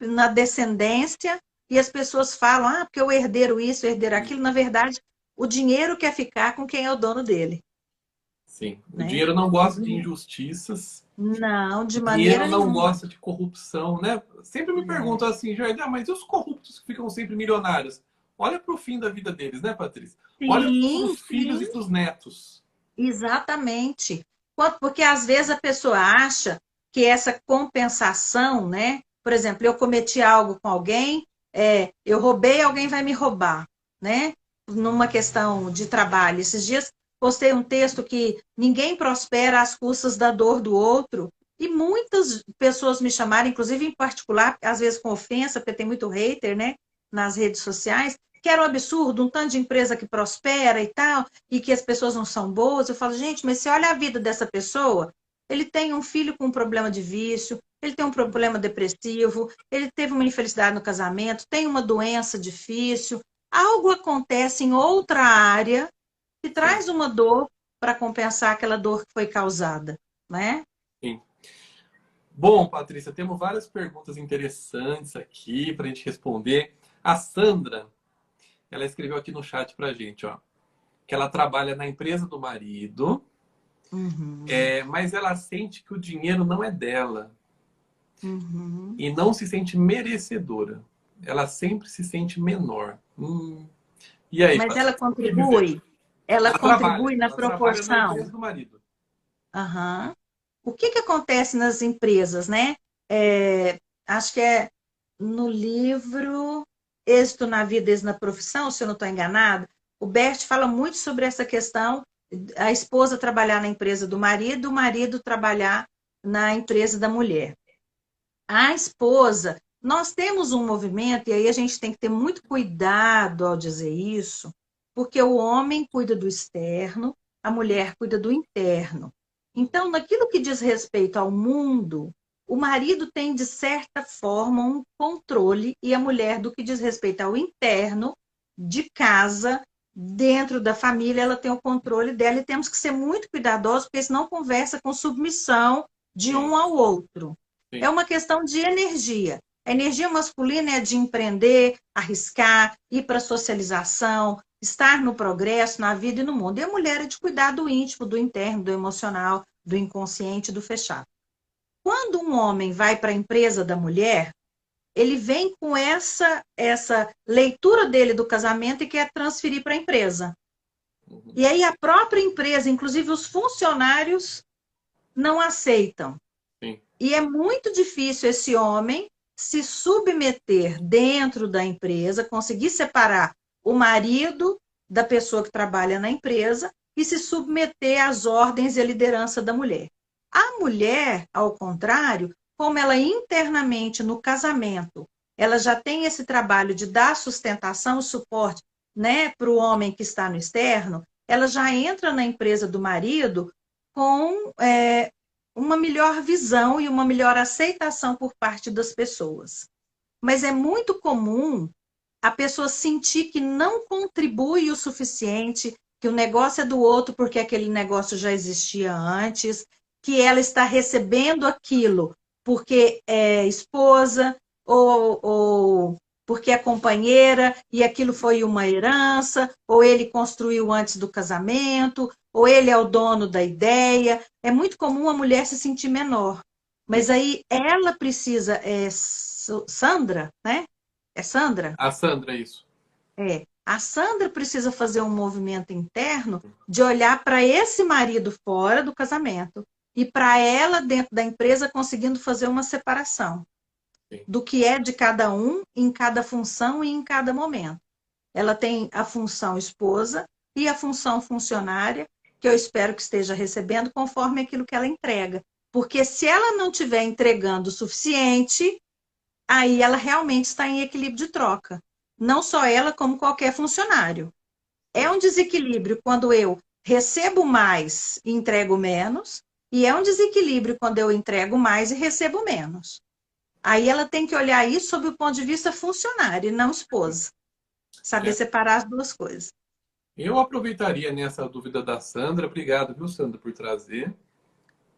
na descendência e as pessoas falam, porque o herdeiro isso, o herdeiro aquilo. Na verdade, o dinheiro quer ficar com quem é o dono dele, Sim. O né? dinheiro não gosta de injustiças. Não, de O dinheiro maneira não nenhuma. gosta de corrupção, né? Sempre me perguntam assim, Jardim, mas e os corruptos que ficam sempre milionários? Olha para o fim da vida deles, né, Patrícia? Olha para Sim, os filhos e sim, para os netos. exatamente. Porque às vezes a pessoa acha que essa compensação, né? Por exemplo, eu cometi algo com alguém, eu roubei, alguém vai me roubar, né? Numa questão de trabalho. Esses dias postei um texto que ninguém prospera às custas da dor do outro. E muitas pessoas me chamaram, inclusive em particular, às vezes com ofensa, porque tem muito hater, né? Nas redes sociais, que era um absurdo, um tanto de empresa que prospera e tal, e que as pessoas não são boas. Eu falo, gente, mas você olha a vida dessa pessoa, ele tem um filho com um problema de vício, ele tem um problema depressivo, ele teve uma infelicidade no casamento, tem uma doença difícil, algo acontece em outra área que Sim, traz uma dor para compensar aquela dor que foi causada, né? sim. Bom, Patrícia, temos várias perguntas interessantes aqui para a gente responder. A Sandra, ela escreveu aqui no chat para a gente, ó, que ela trabalha na empresa do marido, Uhum. mas ela sente que o dinheiro não é dela. Uhum. E não se sente merecedora. Ela sempre se sente menor. E aí, Mas Fátima, ela o que dizer? ela contribui na Ela trabalha na proporção. empresa do marido. Aham. O que acontece nas empresas, né? É, acho que é no livro Êxito na Vida, Êxito na Profissão, se eu não estou enganada, o Bert fala muito sobre essa questão, a esposa trabalhar na empresa do marido, o marido trabalhar na empresa da mulher. A esposa, nós temos um movimento, e aí a gente tem que ter muito cuidado ao dizer isso, porque o homem cuida do externo, a mulher cuida do interno. Então, naquilo que diz respeito ao mundo, o marido tem, de certa forma, um controle, e a mulher, do que diz respeito ao interno, de casa, dentro da família, ela tem o controle dela, e temos que ser muito cuidadosos, porque senão conversa com submissão de Sim, um ao outro. É sim. uma questão de energia. A energia masculina é de empreender, arriscar, ir para a socialização, estar no progresso, na vida e no mundo. E a mulher é de cuidar do íntimo, do interno, do emocional, do inconsciente, do fechado. Quando um homem vai para a empresa da mulher, ele vem com essa leitura dele do casamento e quer transferir para a empresa. Uhum. E aí a própria empresa, inclusive os funcionários, não aceitam. Sim. E é muito difícil esse homem se submeter dentro da empresa, conseguir separar o marido da pessoa que trabalha na empresa e se submeter às ordens e à liderança da mulher. A mulher, ao contrário, como ela internamente no casamento, ela já tem esse trabalho de dar sustentação, suporte, né, para o homem que está no externo, ela já entra na empresa do marido com uma melhor visão e uma melhor aceitação por parte das pessoas. Mas é muito comum a pessoa sentir que não contribui o suficiente, que o negócio é do outro porque aquele negócio já existia antes, que ela está recebendo aquilo porque é esposa ou porque é companheira e aquilo foi uma herança, ou ele construiu antes do casamento, ou ele é o dono da ideia. É muito comum a mulher se sentir menor. Mas Isso. aí ela precisa, Sandra, né? É Sandra? A Sandra, isso. É. A Sandra precisa fazer um movimento interno de olhar para esse marido fora do casamento e para ela dentro da empresa conseguindo fazer uma separação Sim. do que é de cada um em cada função e em cada momento. Ela tem a função esposa e a função funcionária, que eu espero que esteja recebendo conforme aquilo que ela entrega. Porque se ela não estiver entregando o suficiente, aí ela realmente está em equilíbrio de troca. Não só ela, como qualquer funcionário. É Sim. um desequilíbrio quando eu recebo mais e entrego menos, e é um desequilíbrio quando eu entrego mais e recebo menos. Aí ela tem que olhar isso sob o ponto de vista funcionário e não esposa. Saber É. separar as duas coisas. Eu aproveitaria nessa dúvida da Sandra, obrigado, viu, Sandra, por trazer,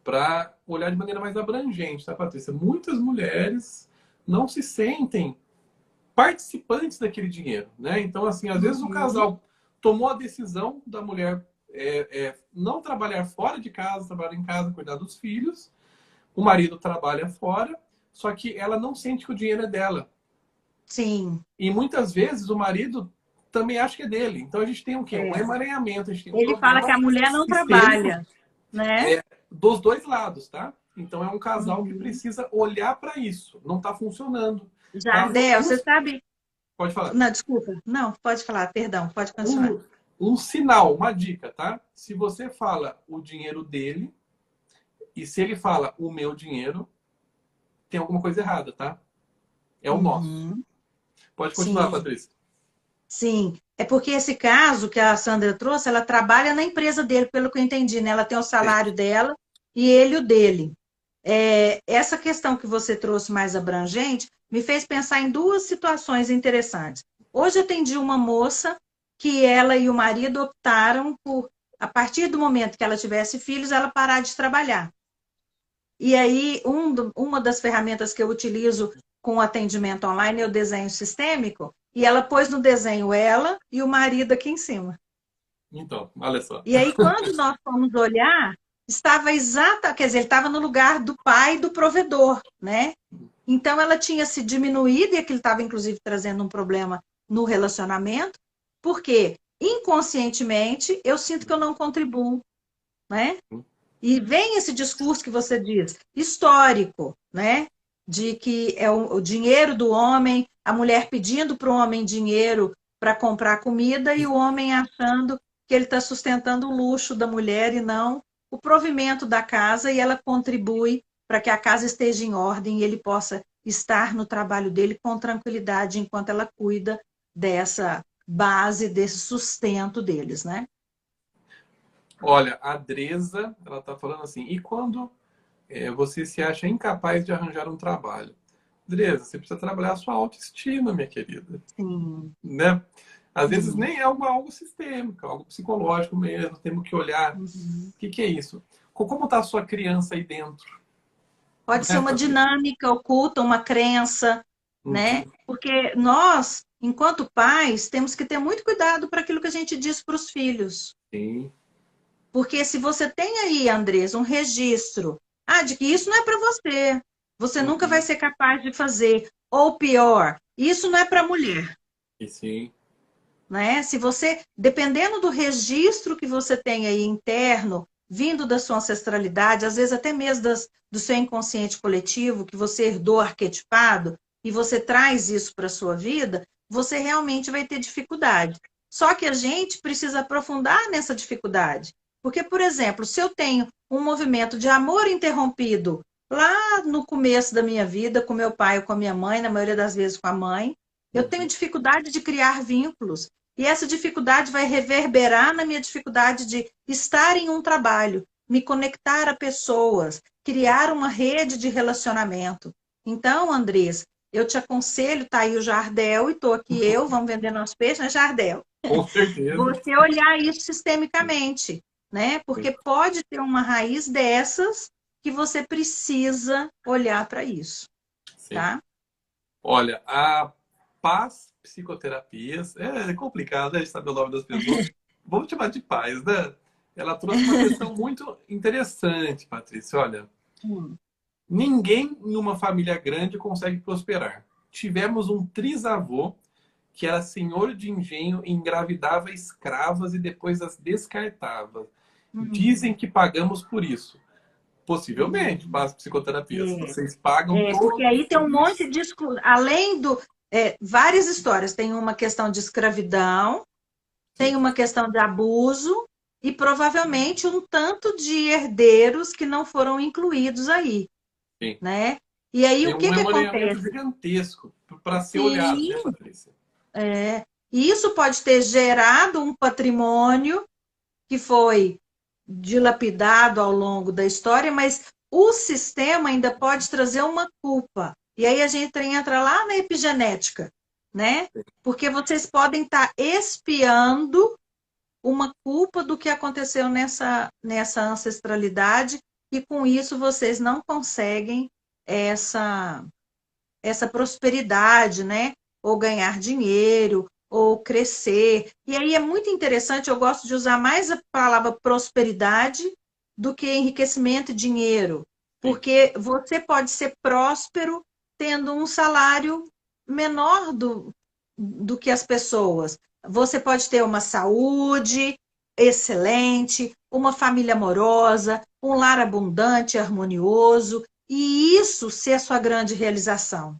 para olhar de maneira mais abrangente, tá, Patrícia? Muitas mulheres não se sentem participantes daquele dinheiro, né? Então, assim, às vezes o Uhum. casal tomou a decisão da mulher não trabalhar fora de casa, trabalhar em casa, cuidar dos filhos, o marido trabalha fora, só que ela não sente que o dinheiro é dela. Sim. E muitas vezes o marido também acha que é dele. Então a gente tem o quê? Um É. emaranhamento, a gente tem um Ele fala que problema a mulher não sistêmico trabalha, né? dos dois lados, tá? Então é um casal que Uhum. precisa olhar para isso. Não está funcionando. Tá? Jardel, você sabe. Pode falar. Não, desculpa. Não, pode falar, perdão, pode continuar. Um, um sinal, uma dica, tá? Se você fala o dinheiro dele e se ele fala o meu dinheiro, tem alguma coisa errada, tá? É o nosso. Uhum. Pode continuar, Sim, Patrícia. sim. É porque esse caso que a Sandra trouxe, ela trabalha na empresa dele, pelo que eu entendi, né? Ela tem o Sim. salário dela e ele o dele. Essa questão que você trouxe mais abrangente me fez pensar em duas situações interessantes. Hoje eu atendi uma moça que ela e o marido optaram por, a partir do momento que ela tivesse filhos, ela parar de trabalhar. E aí, uma das ferramentas que eu utilizo com o atendimento online é o desenho sistêmico, e ela pôs no desenho ela e o marido aqui em cima. Então, olha só. E aí, quando nós fomos olhar, estava quer dizer, ele estava no lugar do pai do provedor, né? Então ela tinha se diminuído e aquilo estava inclusive trazendo um problema no relacionamento, porque inconscientemente eu sinto que eu não contribuo, né? E vem esse discurso que você diz, histórico, né? De que é o dinheiro do homem, a mulher pedindo para o homem dinheiro para comprar comida e o homem achando que ele está sustentando o luxo da mulher e não o provimento da casa, e ela contribui para que a casa esteja em ordem e ele possa estar no trabalho dele com tranquilidade enquanto ela cuida dessa base, desse sustento deles, né? Olha, a Dresa, ela tá falando assim, e quando você se acha incapaz de arranjar um trabalho? Dresa, você precisa trabalhar a sua autoestima, minha querida. Sim. Né? Às vezes Uhum. nem é algo sistêmico, é algo psicológico mesmo. Temos que olhar Uhum. o que é isso. Como está a sua criança aí dentro? Pode ser Né, uma Patrícia? dinâmica oculta, uma crença, né? Uhum. Porque nós, enquanto pais, temos que ter muito cuidado para aquilo que a gente diz para os filhos. Sim. Porque se você tem aí, Andrés, um registro, de que isso não é para você, você nunca vai Uhum. ser capaz de fazer, ou pior, isso não é para mulher, E sim. né? Se você, dependendo do registro que você tem aí interno, vindo da sua ancestralidade, às vezes até mesmo do seu inconsciente coletivo, que você herdou arquetipado, e você traz isso para a sua vida, você realmente vai ter dificuldade. Só que a gente precisa aprofundar nessa dificuldade. Porque, por exemplo, se eu tenho um movimento de amor interrompido lá no começo da minha vida, com meu pai ou com a minha mãe, na maioria das vezes com a mãe, eu tenho Uhum. dificuldade de criar vínculos. E essa dificuldade vai reverberar na minha dificuldade de estar em um trabalho, me conectar a pessoas, criar uma rede de relacionamento. Então, Andrés, eu te aconselho, tá aí o Jardel, e estou aqui eu, vamos vender nosso peixe, né, Jardel? Com certeza. Você olhar isso sistemicamente, né? Porque pode ter uma raiz dessas que você precisa olhar para isso, Sim. tá? Olha, a Paz Psicoterapias, é complicado, né, de saber o nome das pessoas. Vamos chamar de Paz, né? Ela trouxe uma questão muito interessante, Patrícia. Olha, Hum. ninguém em uma família grande consegue prosperar. Tivemos um trisavô que era senhor de engenho, engravidava escravas e depois as descartava. Dizem Hum. que pagamos por isso. Possivelmente, Hum. para as psicoterapias. É. Vocês pagam Porque todos aí os tem um monte serviços. de além do várias histórias. Tem uma questão de escravidão, Sim, tem uma questão de abuso e provavelmente um tanto de herdeiros que não foram incluídos aí, sim. né? E aí Tem o um que que emaranhamento acontece? gigantesco para ser olhado, né, Sim, Patrícia? e isso pode ter gerado um patrimônio que foi dilapidado ao longo da história, mas o sistema ainda pode trazer uma culpa. E aí a gente entra lá na epigenética, né? Porque vocês podem estar expiando uma culpa do que aconteceu nessa ancestralidade, e com isso vocês não conseguem essa prosperidade, né? Ou ganhar dinheiro, ou crescer. E aí é muito interessante, eu gosto de usar mais a palavra prosperidade do que enriquecimento e dinheiro, Sim. porque você pode ser próspero tendo um salário menor do que as pessoas. Você pode ter uma saúde excelente, uma família amorosa, um lar abundante, harmonioso, e isso ser a sua grande realização,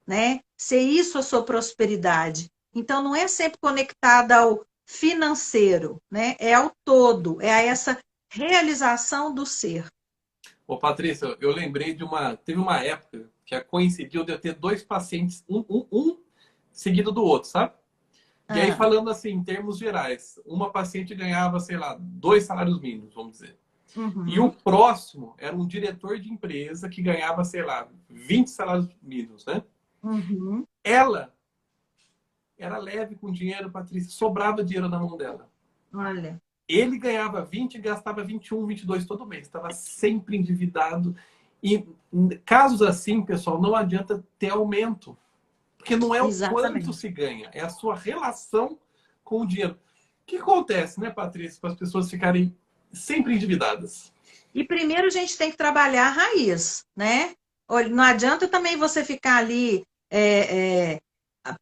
né? Ser isso a sua prosperidade. Então, não é sempre conectada ao financeiro, né? É ao todo, é a essa realização do ser. Ô, Patrícia, eu lembrei de uma. Teve uma época que coincidiu de eu ter dois pacientes, um seguido do outro, sabe? E aí, Ah, falando assim, em termos gerais, uma paciente ganhava, sei lá, 2 salários mínimos, vamos dizer. E o uhum, próximo era um diretor de empresa que ganhava, sei lá, 20 salários mínimos, né? uhum, Ela era leve com dinheiro, Patrícia, sobrava dinheiro na mão dela. olha, Ele ganhava 20 e gastava 21, 22 todo mês. Estava sempre endividado. E casos assim, pessoal, não adianta ter aumento. Porque não é o quanto exatamente. se ganha, é a sua relação com o dinheiro. O que acontece, né, Patrícia, para as pessoas ficarem sempre endividadas? E primeiro a gente tem que trabalhar a raiz, né? Olha, não adianta também você ficar ali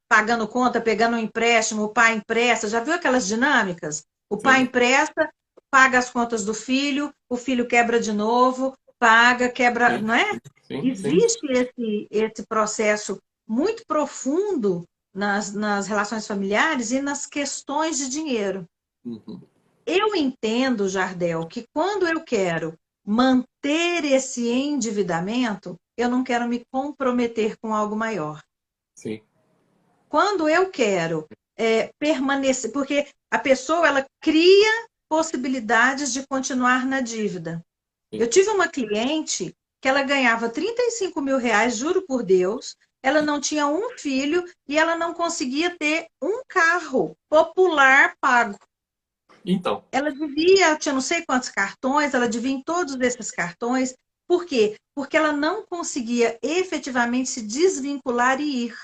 pagando conta, pegando um empréstimo, o pai empresta. Já viu aquelas dinâmicas? O pai Sim, empresta, paga as contas do filho, o filho quebra de novo, paga, quebra, sim, não é? sim, sim. Existe esse processo muito profundo nas relações familiares e nas questões de dinheiro. Uhum, Eu entendo, Jardel, que quando eu quero manter esse endividamento, eu não quero me comprometer com algo maior. sim, Quando eu quero permanecer, porque a pessoa ela cria possibilidades de continuar na dívida. sim. Eu tive uma cliente que ela ganhava R$ 35.000, juro por Deus, ela não tinha um filho e ela não conseguia ter um carro popular pago. Então, Ela devia, tinha não sei quantos cartões, ela devia em todos esses cartões. Por quê? Porque ela não conseguia efetivamente se desvincular e ir.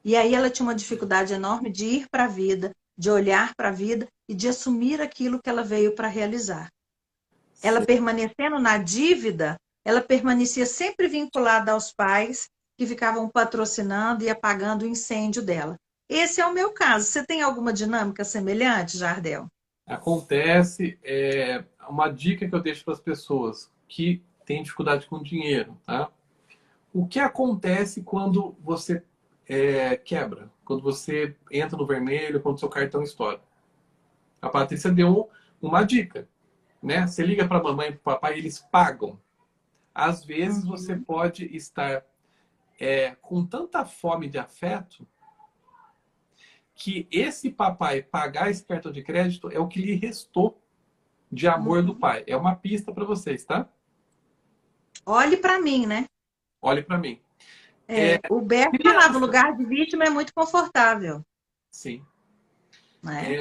E aí ela tinha uma dificuldade enorme de ir para a vida, de olhar para a vida e de assumir aquilo que ela veio para realizar. Ela sim. permanecendo na dívida, ela permanecia sempre vinculada aos pais que ficavam patrocinando e apagando o incêndio dela. Esse é o meu caso. Você tem alguma dinâmica semelhante, Jardel? Acontece, uma dica que eu deixo para as pessoas que têm dificuldade com dinheiro, tá? O que acontece quando você quebra? Quando você entra no vermelho, quando seu cartão estoura? A Patrícia deu uma dica, né? Você liga para a mamãe e para o papai, eles pagam. Às vezes você Uhum. pode estar com tanta fome de afeto que esse papai pagar esse cartão de crédito é o que lhe restou de amor do Uhum. pai. É uma pista para vocês, tá? Olhe para mim, né? Olhe para mim. É, O Beto falava, o criança, lugar de vítima é muito confortável, sim. né?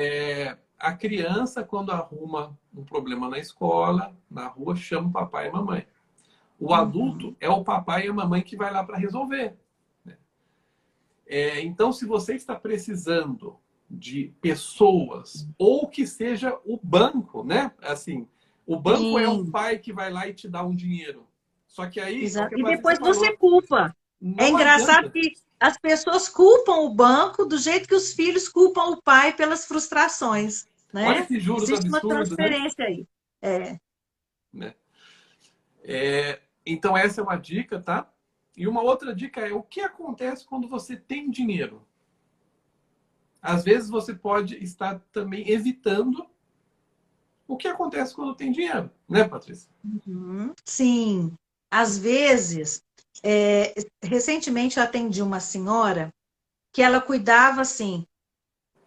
A criança, quando arruma um problema na escola, na rua, chama o papai e a mamãe. O adulto Uhum. é o papai e a mamãe que vai lá para resolver. Então, se você está precisando de pessoas, ou que seja o banco, né? Assim, o banco é o Sim, pai que vai lá e te dá um dinheiro. Só que aí, é o exato. que a E Patrícia depois você falou, culpa. É não engraçado adianta. que as pessoas culpam o banco do jeito que os filhos culpam o pai pelas frustrações, Olha né? que juros Existe uma absurdos, né? transferência aí. É. Né? Então, essa é uma dica, tá? E uma outra dica é o que acontece quando você tem dinheiro. Às vezes você pode estar também evitando o que acontece quando tem dinheiro, né, Patrícia? Uhum. Sim. Às vezes, recentemente eu atendi uma senhora que ela cuidava assim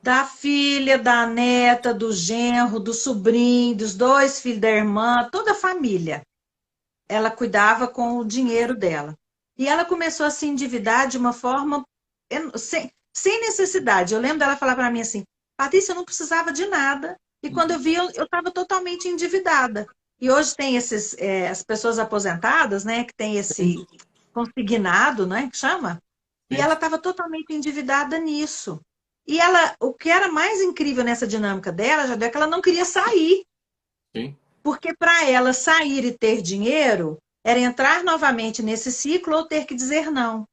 da filha, da neta, do genro, do sobrinho, dos dois filhos da irmã, toda a família. Ela cuidava com o dinheiro dela. E ela começou a se endividar de uma forma sem necessidade. Eu lembro dela falar para mim assim: Patrícia, eu não precisava de nada. E quando eu Uhum. vi, eu estava totalmente endividada. E hoje tem as pessoas aposentadas, né, que tem esse Sim, consignado, né, que chama. E sim, ela estava totalmente endividada nisso. E ela, o que era mais incrível nessa dinâmica dela, já é que ela não queria sair, sim. porque para ela sair e ter dinheiro era entrar novamente nesse ciclo ou ter que dizer não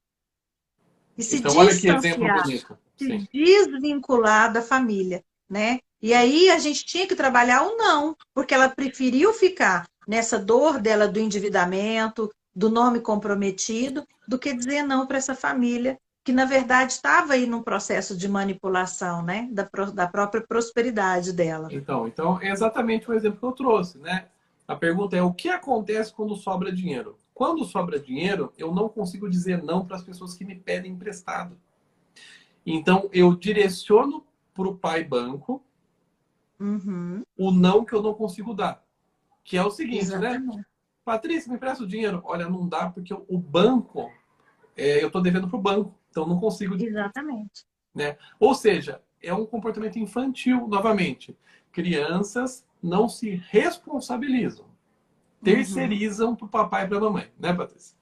e se Então, olha que exemplo distanciar, bonito. Sim. se desvincular da família, né? E aí a gente tinha que trabalhar o não, porque ela preferiu ficar nessa dor dela do endividamento, do nome comprometido, do que dizer não para essa família, que na verdade estava aí num processo de manipulação, né? Da própria prosperidade dela. Então, é exatamente o exemplo que eu trouxe, né? A pergunta é o que acontece quando sobra dinheiro? Quando sobra dinheiro, eu não consigo dizer não para as pessoas que me pedem emprestado. Então, eu direciono para o pai banco Uhum, o não que eu não consigo dar. Que é o seguinte, né? exatamente, Patrícia, me empresta o dinheiro. Olha, não dá porque o banco, eu estou devendo para o banco. Então, não consigo, exatamente. né? Ou seja, é um comportamento infantil, novamente. Crianças não se responsabilizam. Uhum. Terceirizam para o papai e para a mamãe, né, Patrícia?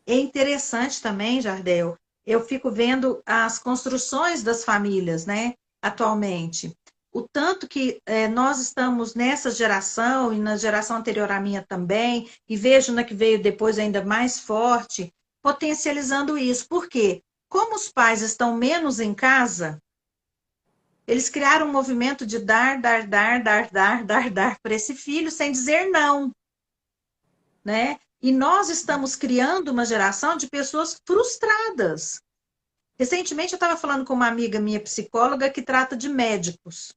É interessante também, Jardel, eu fico vendo as construções das famílias, né, atualmente. o tanto que nós estamos nessa geração e na geração anterior à minha também, e vejo na que veio depois ainda mais forte, potencializando isso. Por quê? Como os pais estão menos em casa, eles criaram um movimento de dar para esse filho sem dizer não, né? E nós estamos criando uma geração de pessoas frustradas. Recentemente eu estava falando com uma amiga minha psicóloga que trata de médicos.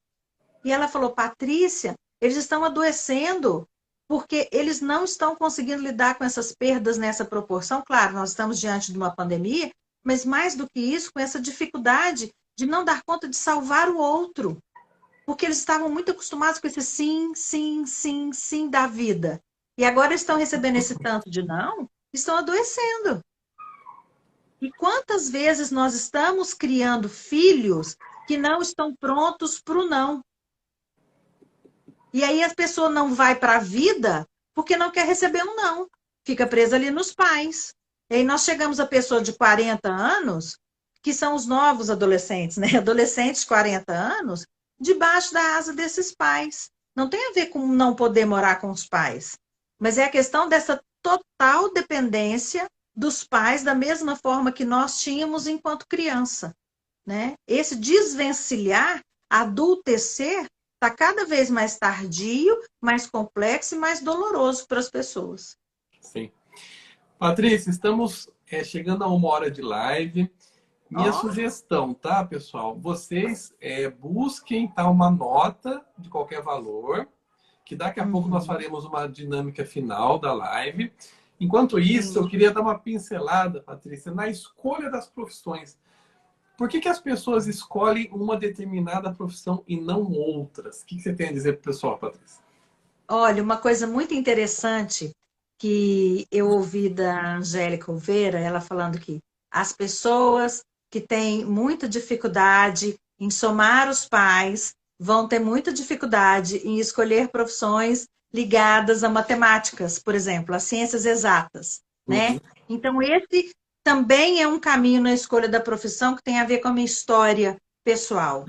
E ela falou, Patrícia, eles estão adoecendo porque eles não estão conseguindo lidar com essas perdas nessa proporção. Claro, nós estamos diante de uma pandemia, mas mais do que isso, com essa dificuldade de não dar conta de salvar o outro. Porque eles estavam muito acostumados com esse sim, sim, sim, sim da vida. E agora estão recebendo esse tanto de não, estão adoecendo. E quantas vezes nós estamos criando filhos que não estão prontos para o não? E aí a pessoa não vai para a vida porque não quer receber um não. Fica presa ali nos pais. E aí nós chegamos a pessoa de 40 anos, que são os novos adolescentes, né? Adolescentes de 40 anos, debaixo da asa desses pais. Não tem a ver com não poder morar com os pais, mas é a questão dessa total dependência dos pais, da mesma forma que nós tínhamos enquanto criança, né? Esse desvencilhar, adultecer, está cada vez mais tardio, mais complexo e mais doloroso para as pessoas. Sim. Patrícia, estamos chegando a 1 hora de live. Minha sugestão, tá, pessoal? Vocês busquem uma nota de qualquer valor, que daqui a pouco nós faremos uma dinâmica final da live. Enquanto isso, eu queria dar uma pincelada, Patrícia, na escolha das profissões. Por que as pessoas escolhem uma determinada profissão e não outras? O que você tem a dizer para o pessoal, Patrícia? Olha, uma coisa muito interessante que eu ouvi da Angélica Oliveira, ela falando que as pessoas que têm muita dificuldade em somar os pais vão ter muita dificuldade em escolher profissões ligadas a matemáticas, por exemplo, a ciências exatas, né? Então, esse também é um caminho na escolha da profissão que tem a ver com a minha história pessoal.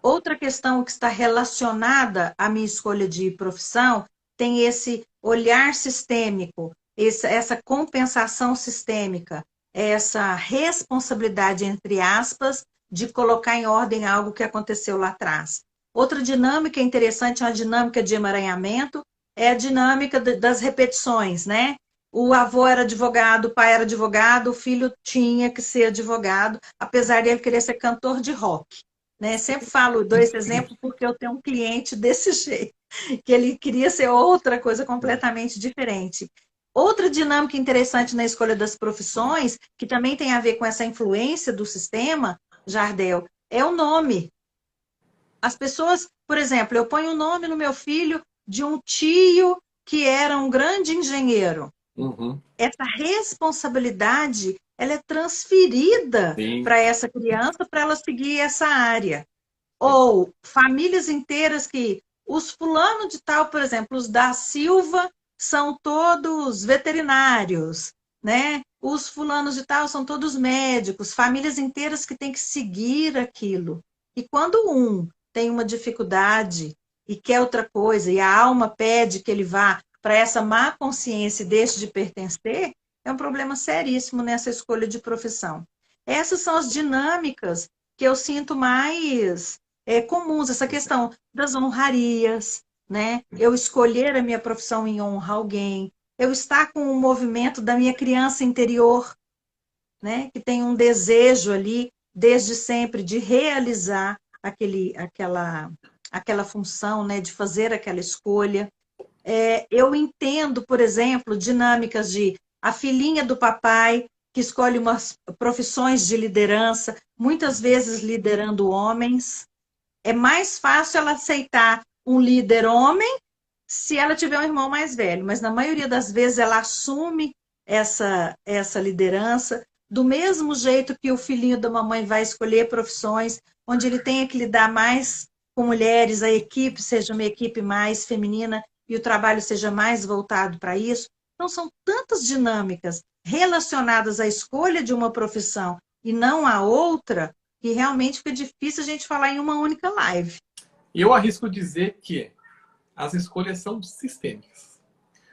Outra questão que está relacionada à minha escolha de profissão tem esse olhar sistêmico, essa compensação sistêmica, essa responsabilidade, entre aspas, de colocar em ordem algo que aconteceu lá atrás. Outra dinâmica interessante, uma dinâmica de emaranhamento, é a dinâmica das repetições, né? O avô era advogado, o pai era advogado, o filho tinha que ser advogado, apesar de ele querer ser cantor de rock. Né? Sempre dou esse exemplo porque eu tenho um cliente desse jeito, que ele queria ser outra coisa completamente diferente. Outra dinâmica interessante na escolha das profissões, que também tem a ver com essa influência do sistema, Jardel, é o nome. As pessoas, por exemplo, eu ponho o nome no meu filho de um tio que era um grande engenheiro. Essa responsabilidade, ela é transferida para essa criança para ela seguir essa área. Ou famílias inteiras que os fulanos de tal, por exemplo, os da Silva são todos veterinários, né? Os fulanos de tal são todos médicos, famílias inteiras que têm que seguir aquilo. E quando um tem uma dificuldade e quer outra coisa, e a alma pede que ele vá para essa má consciência e deixe de pertencer, é um problema seríssimo nessa escolha de profissão. Essas são as dinâmicas que eu sinto mais comuns, essa questão das honrarias, né? Eu escolher a minha profissão em honra a alguém, eu estar com o movimento da minha criança interior, né? Que tem um desejo ali, desde sempre, de realizar aquela função, né? De fazer aquela escolha. Eu entendo, por exemplo, dinâmicas de a filhinha do papai que escolhe umas profissões de liderança, muitas vezes liderando homens. É mais fácil ela aceitar um líder homem se ela tiver um irmão mais velho, mas na maioria das vezes ela assume essa liderança, do mesmo jeito que o filhinho da mamãe vai escolher profissões onde ele tenha que lidar mais com mulheres, a equipe seja uma equipe mais feminina e o trabalho seja mais voltado para isso. Então, são tantas dinâmicas relacionadas à escolha de uma profissão e não a outra, que realmente fica difícil a gente falar em uma única live. Eu arrisco dizer que as escolhas são sistêmicas.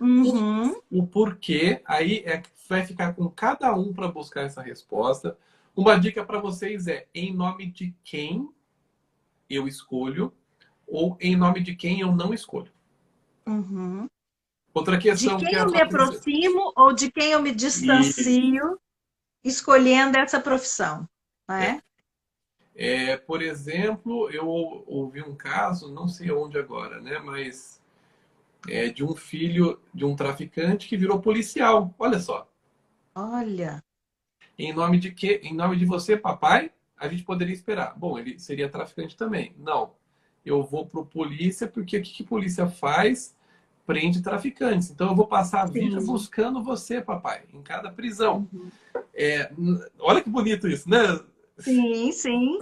Uhum, O porquê, aí vai ficar com cada um para buscar essa resposta. Uma dica para vocês é em nome de quem eu escolho ou em nome de quem eu não escolho. uhum. Outra De questão que quem a eu me Patrícia. aproximo ou de quem eu me E, distancio escolhendo essa profissão, não é? por exemplo, eu ouvi um caso, não sei onde agora, né? Mas de um filho de um traficante que virou policial. Olha só. Olha, Em nome de quê? Em nome de você, papai, a gente poderia esperar. Bom, ele seria traficante também. Não. Eu vou pro polícia porque o que a polícia faz? Prende traficantes. Então eu vou passar a vida sim. buscando você, papai, em cada prisão. Uhum. Olha que bonito isso, né? Sim, sim.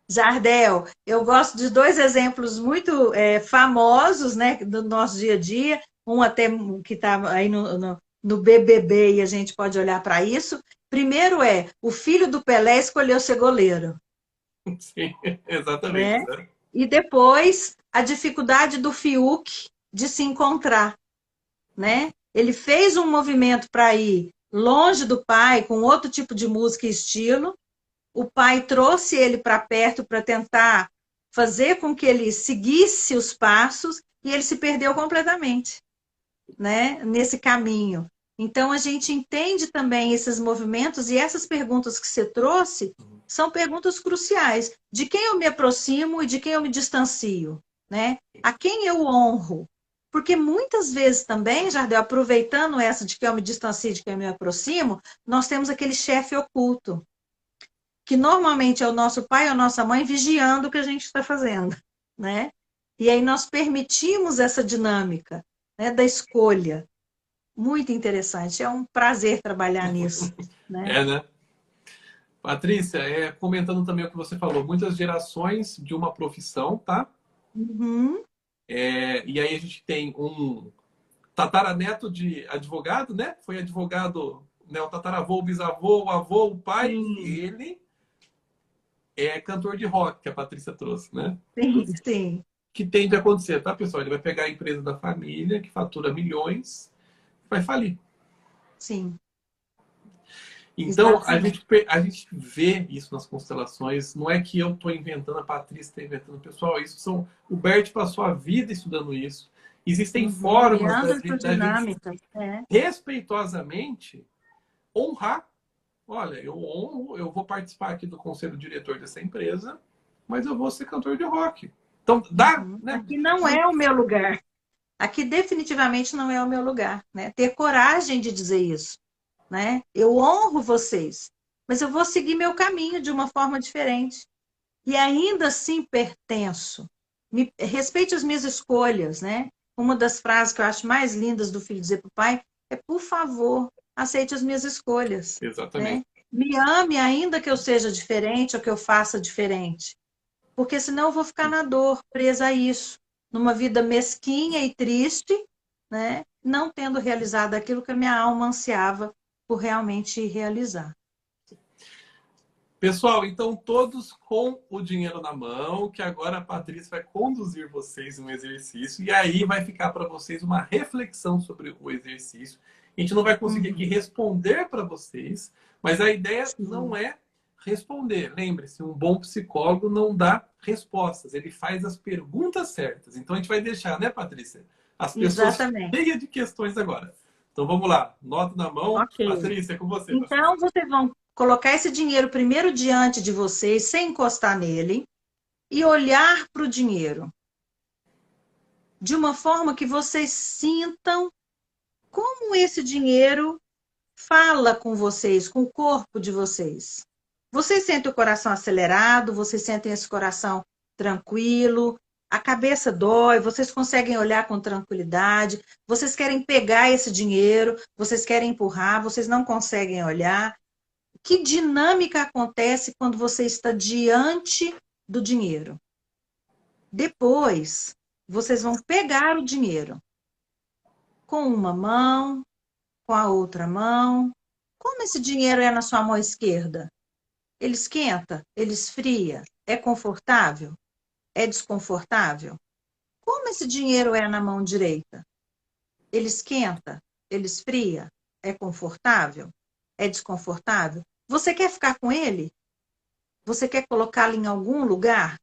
Jardel, eu gosto de dois exemplos muito famosos, né, do nosso dia a dia. Um até que está aí no BBB e a gente pode olhar para isso. Primeiro o filho do Pelé escolheu ser goleiro, Sim, exatamente. né? Né? E depois a dificuldade do Fiuk de se encontrar, né? Ele fez um movimento para ir longe do pai, com outro tipo de música e estilo. O pai trouxe ele para perto para tentar fazer com que ele seguisse os passos e ele se perdeu completamente, né, nesse caminho. Então a gente entende também esses movimentos e essas perguntas que você trouxe são perguntas cruciais. De quem eu me aproximo e de quem eu me distancio, né? A quem eu honro? Porque muitas vezes também, Jardel, aproveitando essa de quem eu me distancio e de quem eu me aproximo, nós temos aquele chefe oculto que normalmente é o nosso pai ou a nossa mãe vigiando o que a gente está fazendo, né? E aí nós permitimos essa dinâmica, né, da escolha. Muito interessante. É um prazer trabalhar nisso, né? Né? Patrícia, comentando também o que você falou, muitas gerações de uma profissão, tá? Uhum, E aí a gente tem um tataraneto de advogado, né? Foi advogado, né? O tataravô, o bisavô, o avô, o pai. sim, Ele é cantor de rock, que a Patrícia trouxe, né? sim, sim, Que tende a acontecer, tá, pessoal? Ele vai pegar a empresa da família, que fatura milhões, vai falir. sim, Então, exatamente. a gente vê isso nas constelações. Não é que eu estou inventando, a Patrícia está inventando. Pessoal, isso são. O Bert passou a vida estudando isso. Existem Uhum, formas criando essas da gente dinâmicas. É. respeitosamente honrar. Olha, eu honro, eu vou participar aqui do conselho diretor dessa empresa, mas eu vou ser cantor de rock. Então, dá, Uhum. né? Aqui não é o meu lugar. Aqui definitivamente não é o meu lugar, né? Ter coragem de dizer isso, né? Eu honro vocês, mas eu vou seguir meu caminho de uma forma diferente. E ainda assim pertenço. Respeite as minhas escolhas, né? Uma das frases que eu acho mais lindas do filho dizer para o pai é, por favor, aceite as minhas escolhas, né? Exatamente. Me ame ainda que eu seja diferente ou que eu faça diferente, porque senão eu vou ficar na dor, presa a isso, numa vida mesquinha e triste, né? Não tendo realizado aquilo que a minha alma ansiava por realmente realizar. Pessoal, então todos com o dinheiro na mão, que agora a Patrícia vai conduzir vocês um exercício e aí vai ficar para vocês uma reflexão sobre o exercício. A gente não vai conseguir aqui Uhum. responder para vocês, mas a ideia não Sim, é responder. Lembre-se, um bom psicólogo não dá respostas, ele faz as perguntas certas. Então a gente vai deixar, né, Patrícia? As pessoas exatamente. cheias de questões agora. Então vamos lá, nota na mão. Ok. Patrícia, é com você, Então, Patrícia. vocês vão colocar esse dinheiro primeiro diante de vocês, sem encostar nele, e olhar para o dinheiro de uma forma que vocês sintam como esse dinheiro fala com vocês, com o corpo de vocês. Vocês sentem o coração acelerado, vocês sentem esse coração tranquilo, a cabeça dói, vocês conseguem olhar com tranquilidade, vocês querem pegar esse dinheiro, vocês querem empurrar, vocês não conseguem olhar. Que dinâmica acontece quando você está diante do dinheiro? Depois, vocês vão pegar o dinheiro com uma mão, com a outra mão. Como esse dinheiro é na sua mão esquerda? Ele esquenta? Ele esfria? É confortável? É desconfortável? Como esse dinheiro é na mão direita? Ele esquenta? Ele esfria? É confortável? É desconfortável? Você quer ficar com ele? Você quer colocá-lo em algum lugar?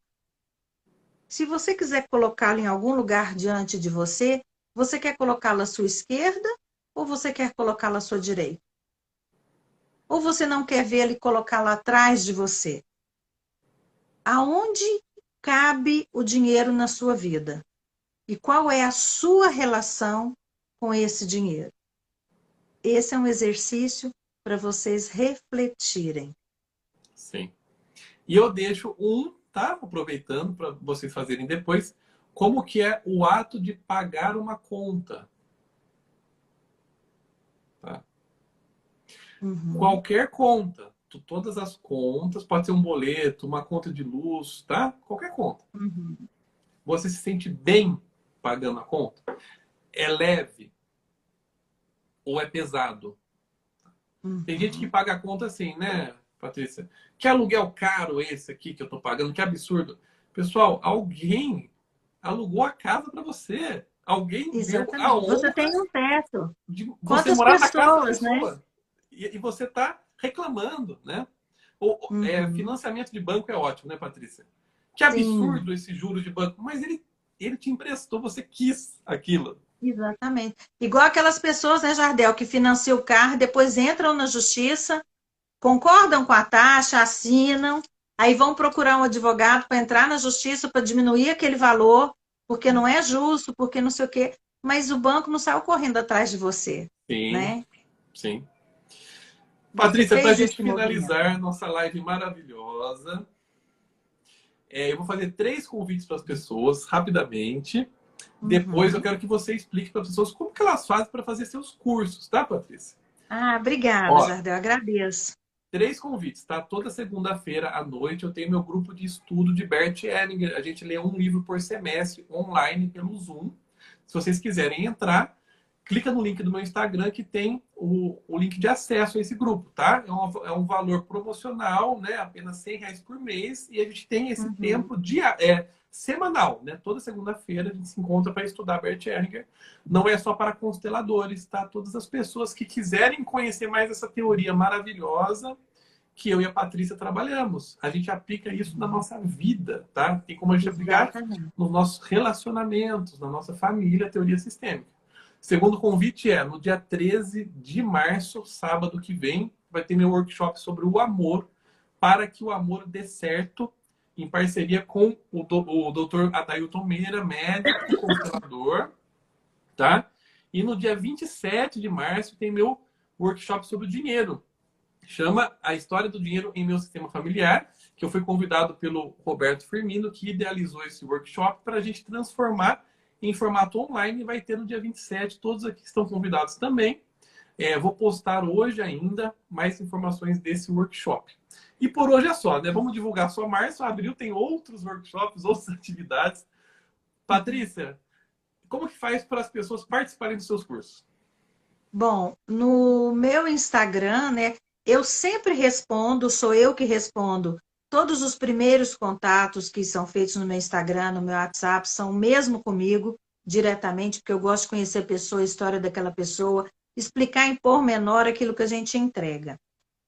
Se você quiser colocá-lo em algum lugar diante de você, você quer colocá-lo à sua esquerda ou você quer colocá-lo à sua direita? Ou você não quer ver ele colocá-lo atrás de você? Aonde cabe o dinheiro na sua vida? E qual é a sua relação com esse dinheiro? Esse é um exercício para vocês refletirem. Sim. E eu deixo tá? Aproveitando para vocês fazerem depois, como que é o ato de pagar uma conta. Tá? Uhum, Qualquer conta, todas as contas, pode ser um boleto, uma conta de luz, tá? Qualquer conta. uhum, Você se sente bem pagando a conta? É leve ou é pesado? Tem gente que uhum. paga a conta assim, né, Patrícia? Que aluguel caro esse aqui que eu tô pagando, que absurdo. Pessoal, alguém alugou a casa para você. Alguém deu a Exatamente. Você tem honra um teto. de você Quantas morar na casa da pessoas, né? pessoa. E você está reclamando, né? Uhum. Financiamento de banco é ótimo, né, Patrícia? Que Sim, absurdo esse juros de banco. Mas ele te emprestou, você quis aquilo. exatamente. Igual aquelas pessoas, né, Jardel, que financiam o carro, depois entram na justiça, concordam com a taxa, assinam, aí vão procurar um advogado para entrar na justiça para diminuir aquele valor, porque não é justo, porque não sei o quê, mas o banco não saiu correndo atrás de você, Sim, né? sim. Você Patrícia, para a fez gente esse movimento. finalizar nossa live maravilhosa, eu vou fazer 3 convites para as pessoas, rapidamente. Depois eu Uhum. quero que você explique para as pessoas como que elas fazem para fazer seus cursos, tá, Patrícia? Ah, obrigada, Ó, Jardel, agradeço. 3 convites, tá? Toda segunda-feira à noite eu tenho meu grupo de estudo de Bert Hellinger. A gente lê um livro por semestre online pelo Zoom. Se vocês quiserem entrar, clica no link do meu Instagram que tem o link de acesso a esse grupo, tá? É um valor promocional, né? Apenas R$ 100 por mês e a gente tem esse Uhum. tempo semanal, né? Toda segunda-feira a gente se encontra para estudar Bert Hellinger. Não é só para consteladores, tá? Todas as pessoas que quiserem conhecer mais essa teoria maravilhosa que eu e a Patrícia trabalhamos. A gente aplica isso na Uhum. nossa vida, tá? Tem como a gente aplicar Exatamente. nos nossos relacionamentos, na nossa família, a teoria sistêmica. Segundo convite no dia 13 de março, sábado que vem, vai ter meu workshop sobre o amor, para que o amor dê certo, em parceria com o Dr. Adailton Meira, médico e constelador, tá? E no dia 27 de março tem meu workshop sobre o dinheiro. Chama A História do Dinheiro em Meu Sistema Familiar, que eu fui convidado pelo Roberto Firmino, que idealizou esse workshop para a gente transformar em formato online. Vai ter no dia 27, todos aqui estão convidados também. Vou postar hoje ainda mais informações desse workshop. E por hoje é só, né? Vamos divulgar só março, abril tem outros workshops, outras atividades. Patrícia, como que faz para as pessoas participarem dos seus cursos? Bom, no meu Instagram, né, eu sempre respondo, sou eu que respondo. Todos os primeiros contatos que são feitos no meu Instagram, no meu WhatsApp, são mesmo comigo, diretamente, porque eu gosto de conhecer a pessoa, a história daquela pessoa, explicar em pormenor aquilo que a gente entrega.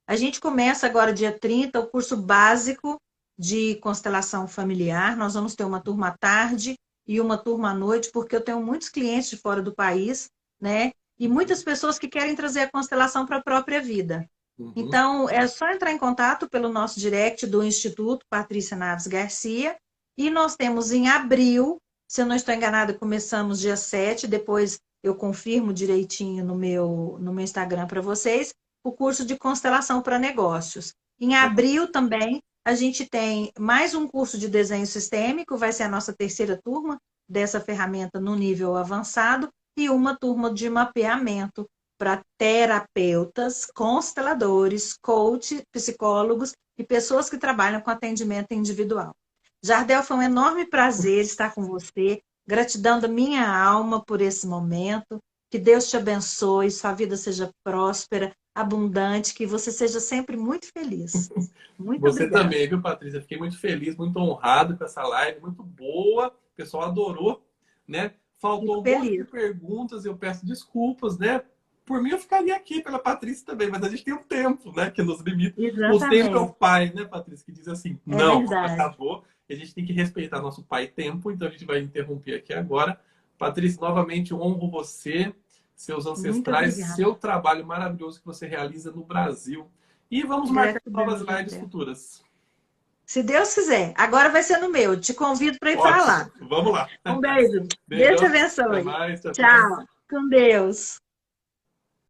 A gente começa agora, dia 30 o curso básico de constelação familiar. Nós vamos ter uma turma à tarde e uma turma à noite, porque eu tenho muitos clientes de fora do país, né? E muitas pessoas que querem trazer a constelação para a própria vida. Uhum. Então, é só entrar em contato pelo nosso direct do Instituto Patrícia Naves Garcia. E nós temos em abril, se eu não estou enganada, começamos dia 7, depois eu confirmo direitinho no meu Instagram para vocês o curso de constelação para negócios. Em Legal. abril também, a gente tem mais um curso de desenho sistêmico, vai ser a nossa terceira turma dessa ferramenta no nível avançado, e uma turma de mapeamento para terapeutas, consteladores, coach, psicólogos e pessoas que trabalham com atendimento individual. Jardel, foi um enorme prazer estar com você. Gratidão da minha alma por esse momento. Que Deus te abençoe, sua vida seja próspera, abundante, que você seja sempre muito feliz. Muito Você obrigada. também, viu, Patrícia? Fiquei muito feliz, muito honrado com essa live, muito boa. O pessoal adorou, né? Fico Faltou um monte de feliz. perguntas, eu peço desculpas, né? Por mim, eu ficaria aqui pela Patrícia também, mas a gente tem um tempo, né? Que nos limita. O tempo é o Exatamente. pai, né, Patrícia? Que diz assim: É não, verdade. acabou. E a gente tem que respeitar nosso pai tempo, então a gente vai interromper aqui agora. Patrícia, novamente honro você, seus Muito ancestrais, obrigada. seu trabalho maravilhoso que você realiza no Brasil. E vamos marcar novas Gratidão, lives Jardel. futuras. Se Deus quiser. Agora vai ser no meu. Te convido para ir para Ótimo. lá. Vamos lá. Um beijo. Deus te Beijão. Até abençoe. mais. Tchau, tchau. Tchau. Com Deus.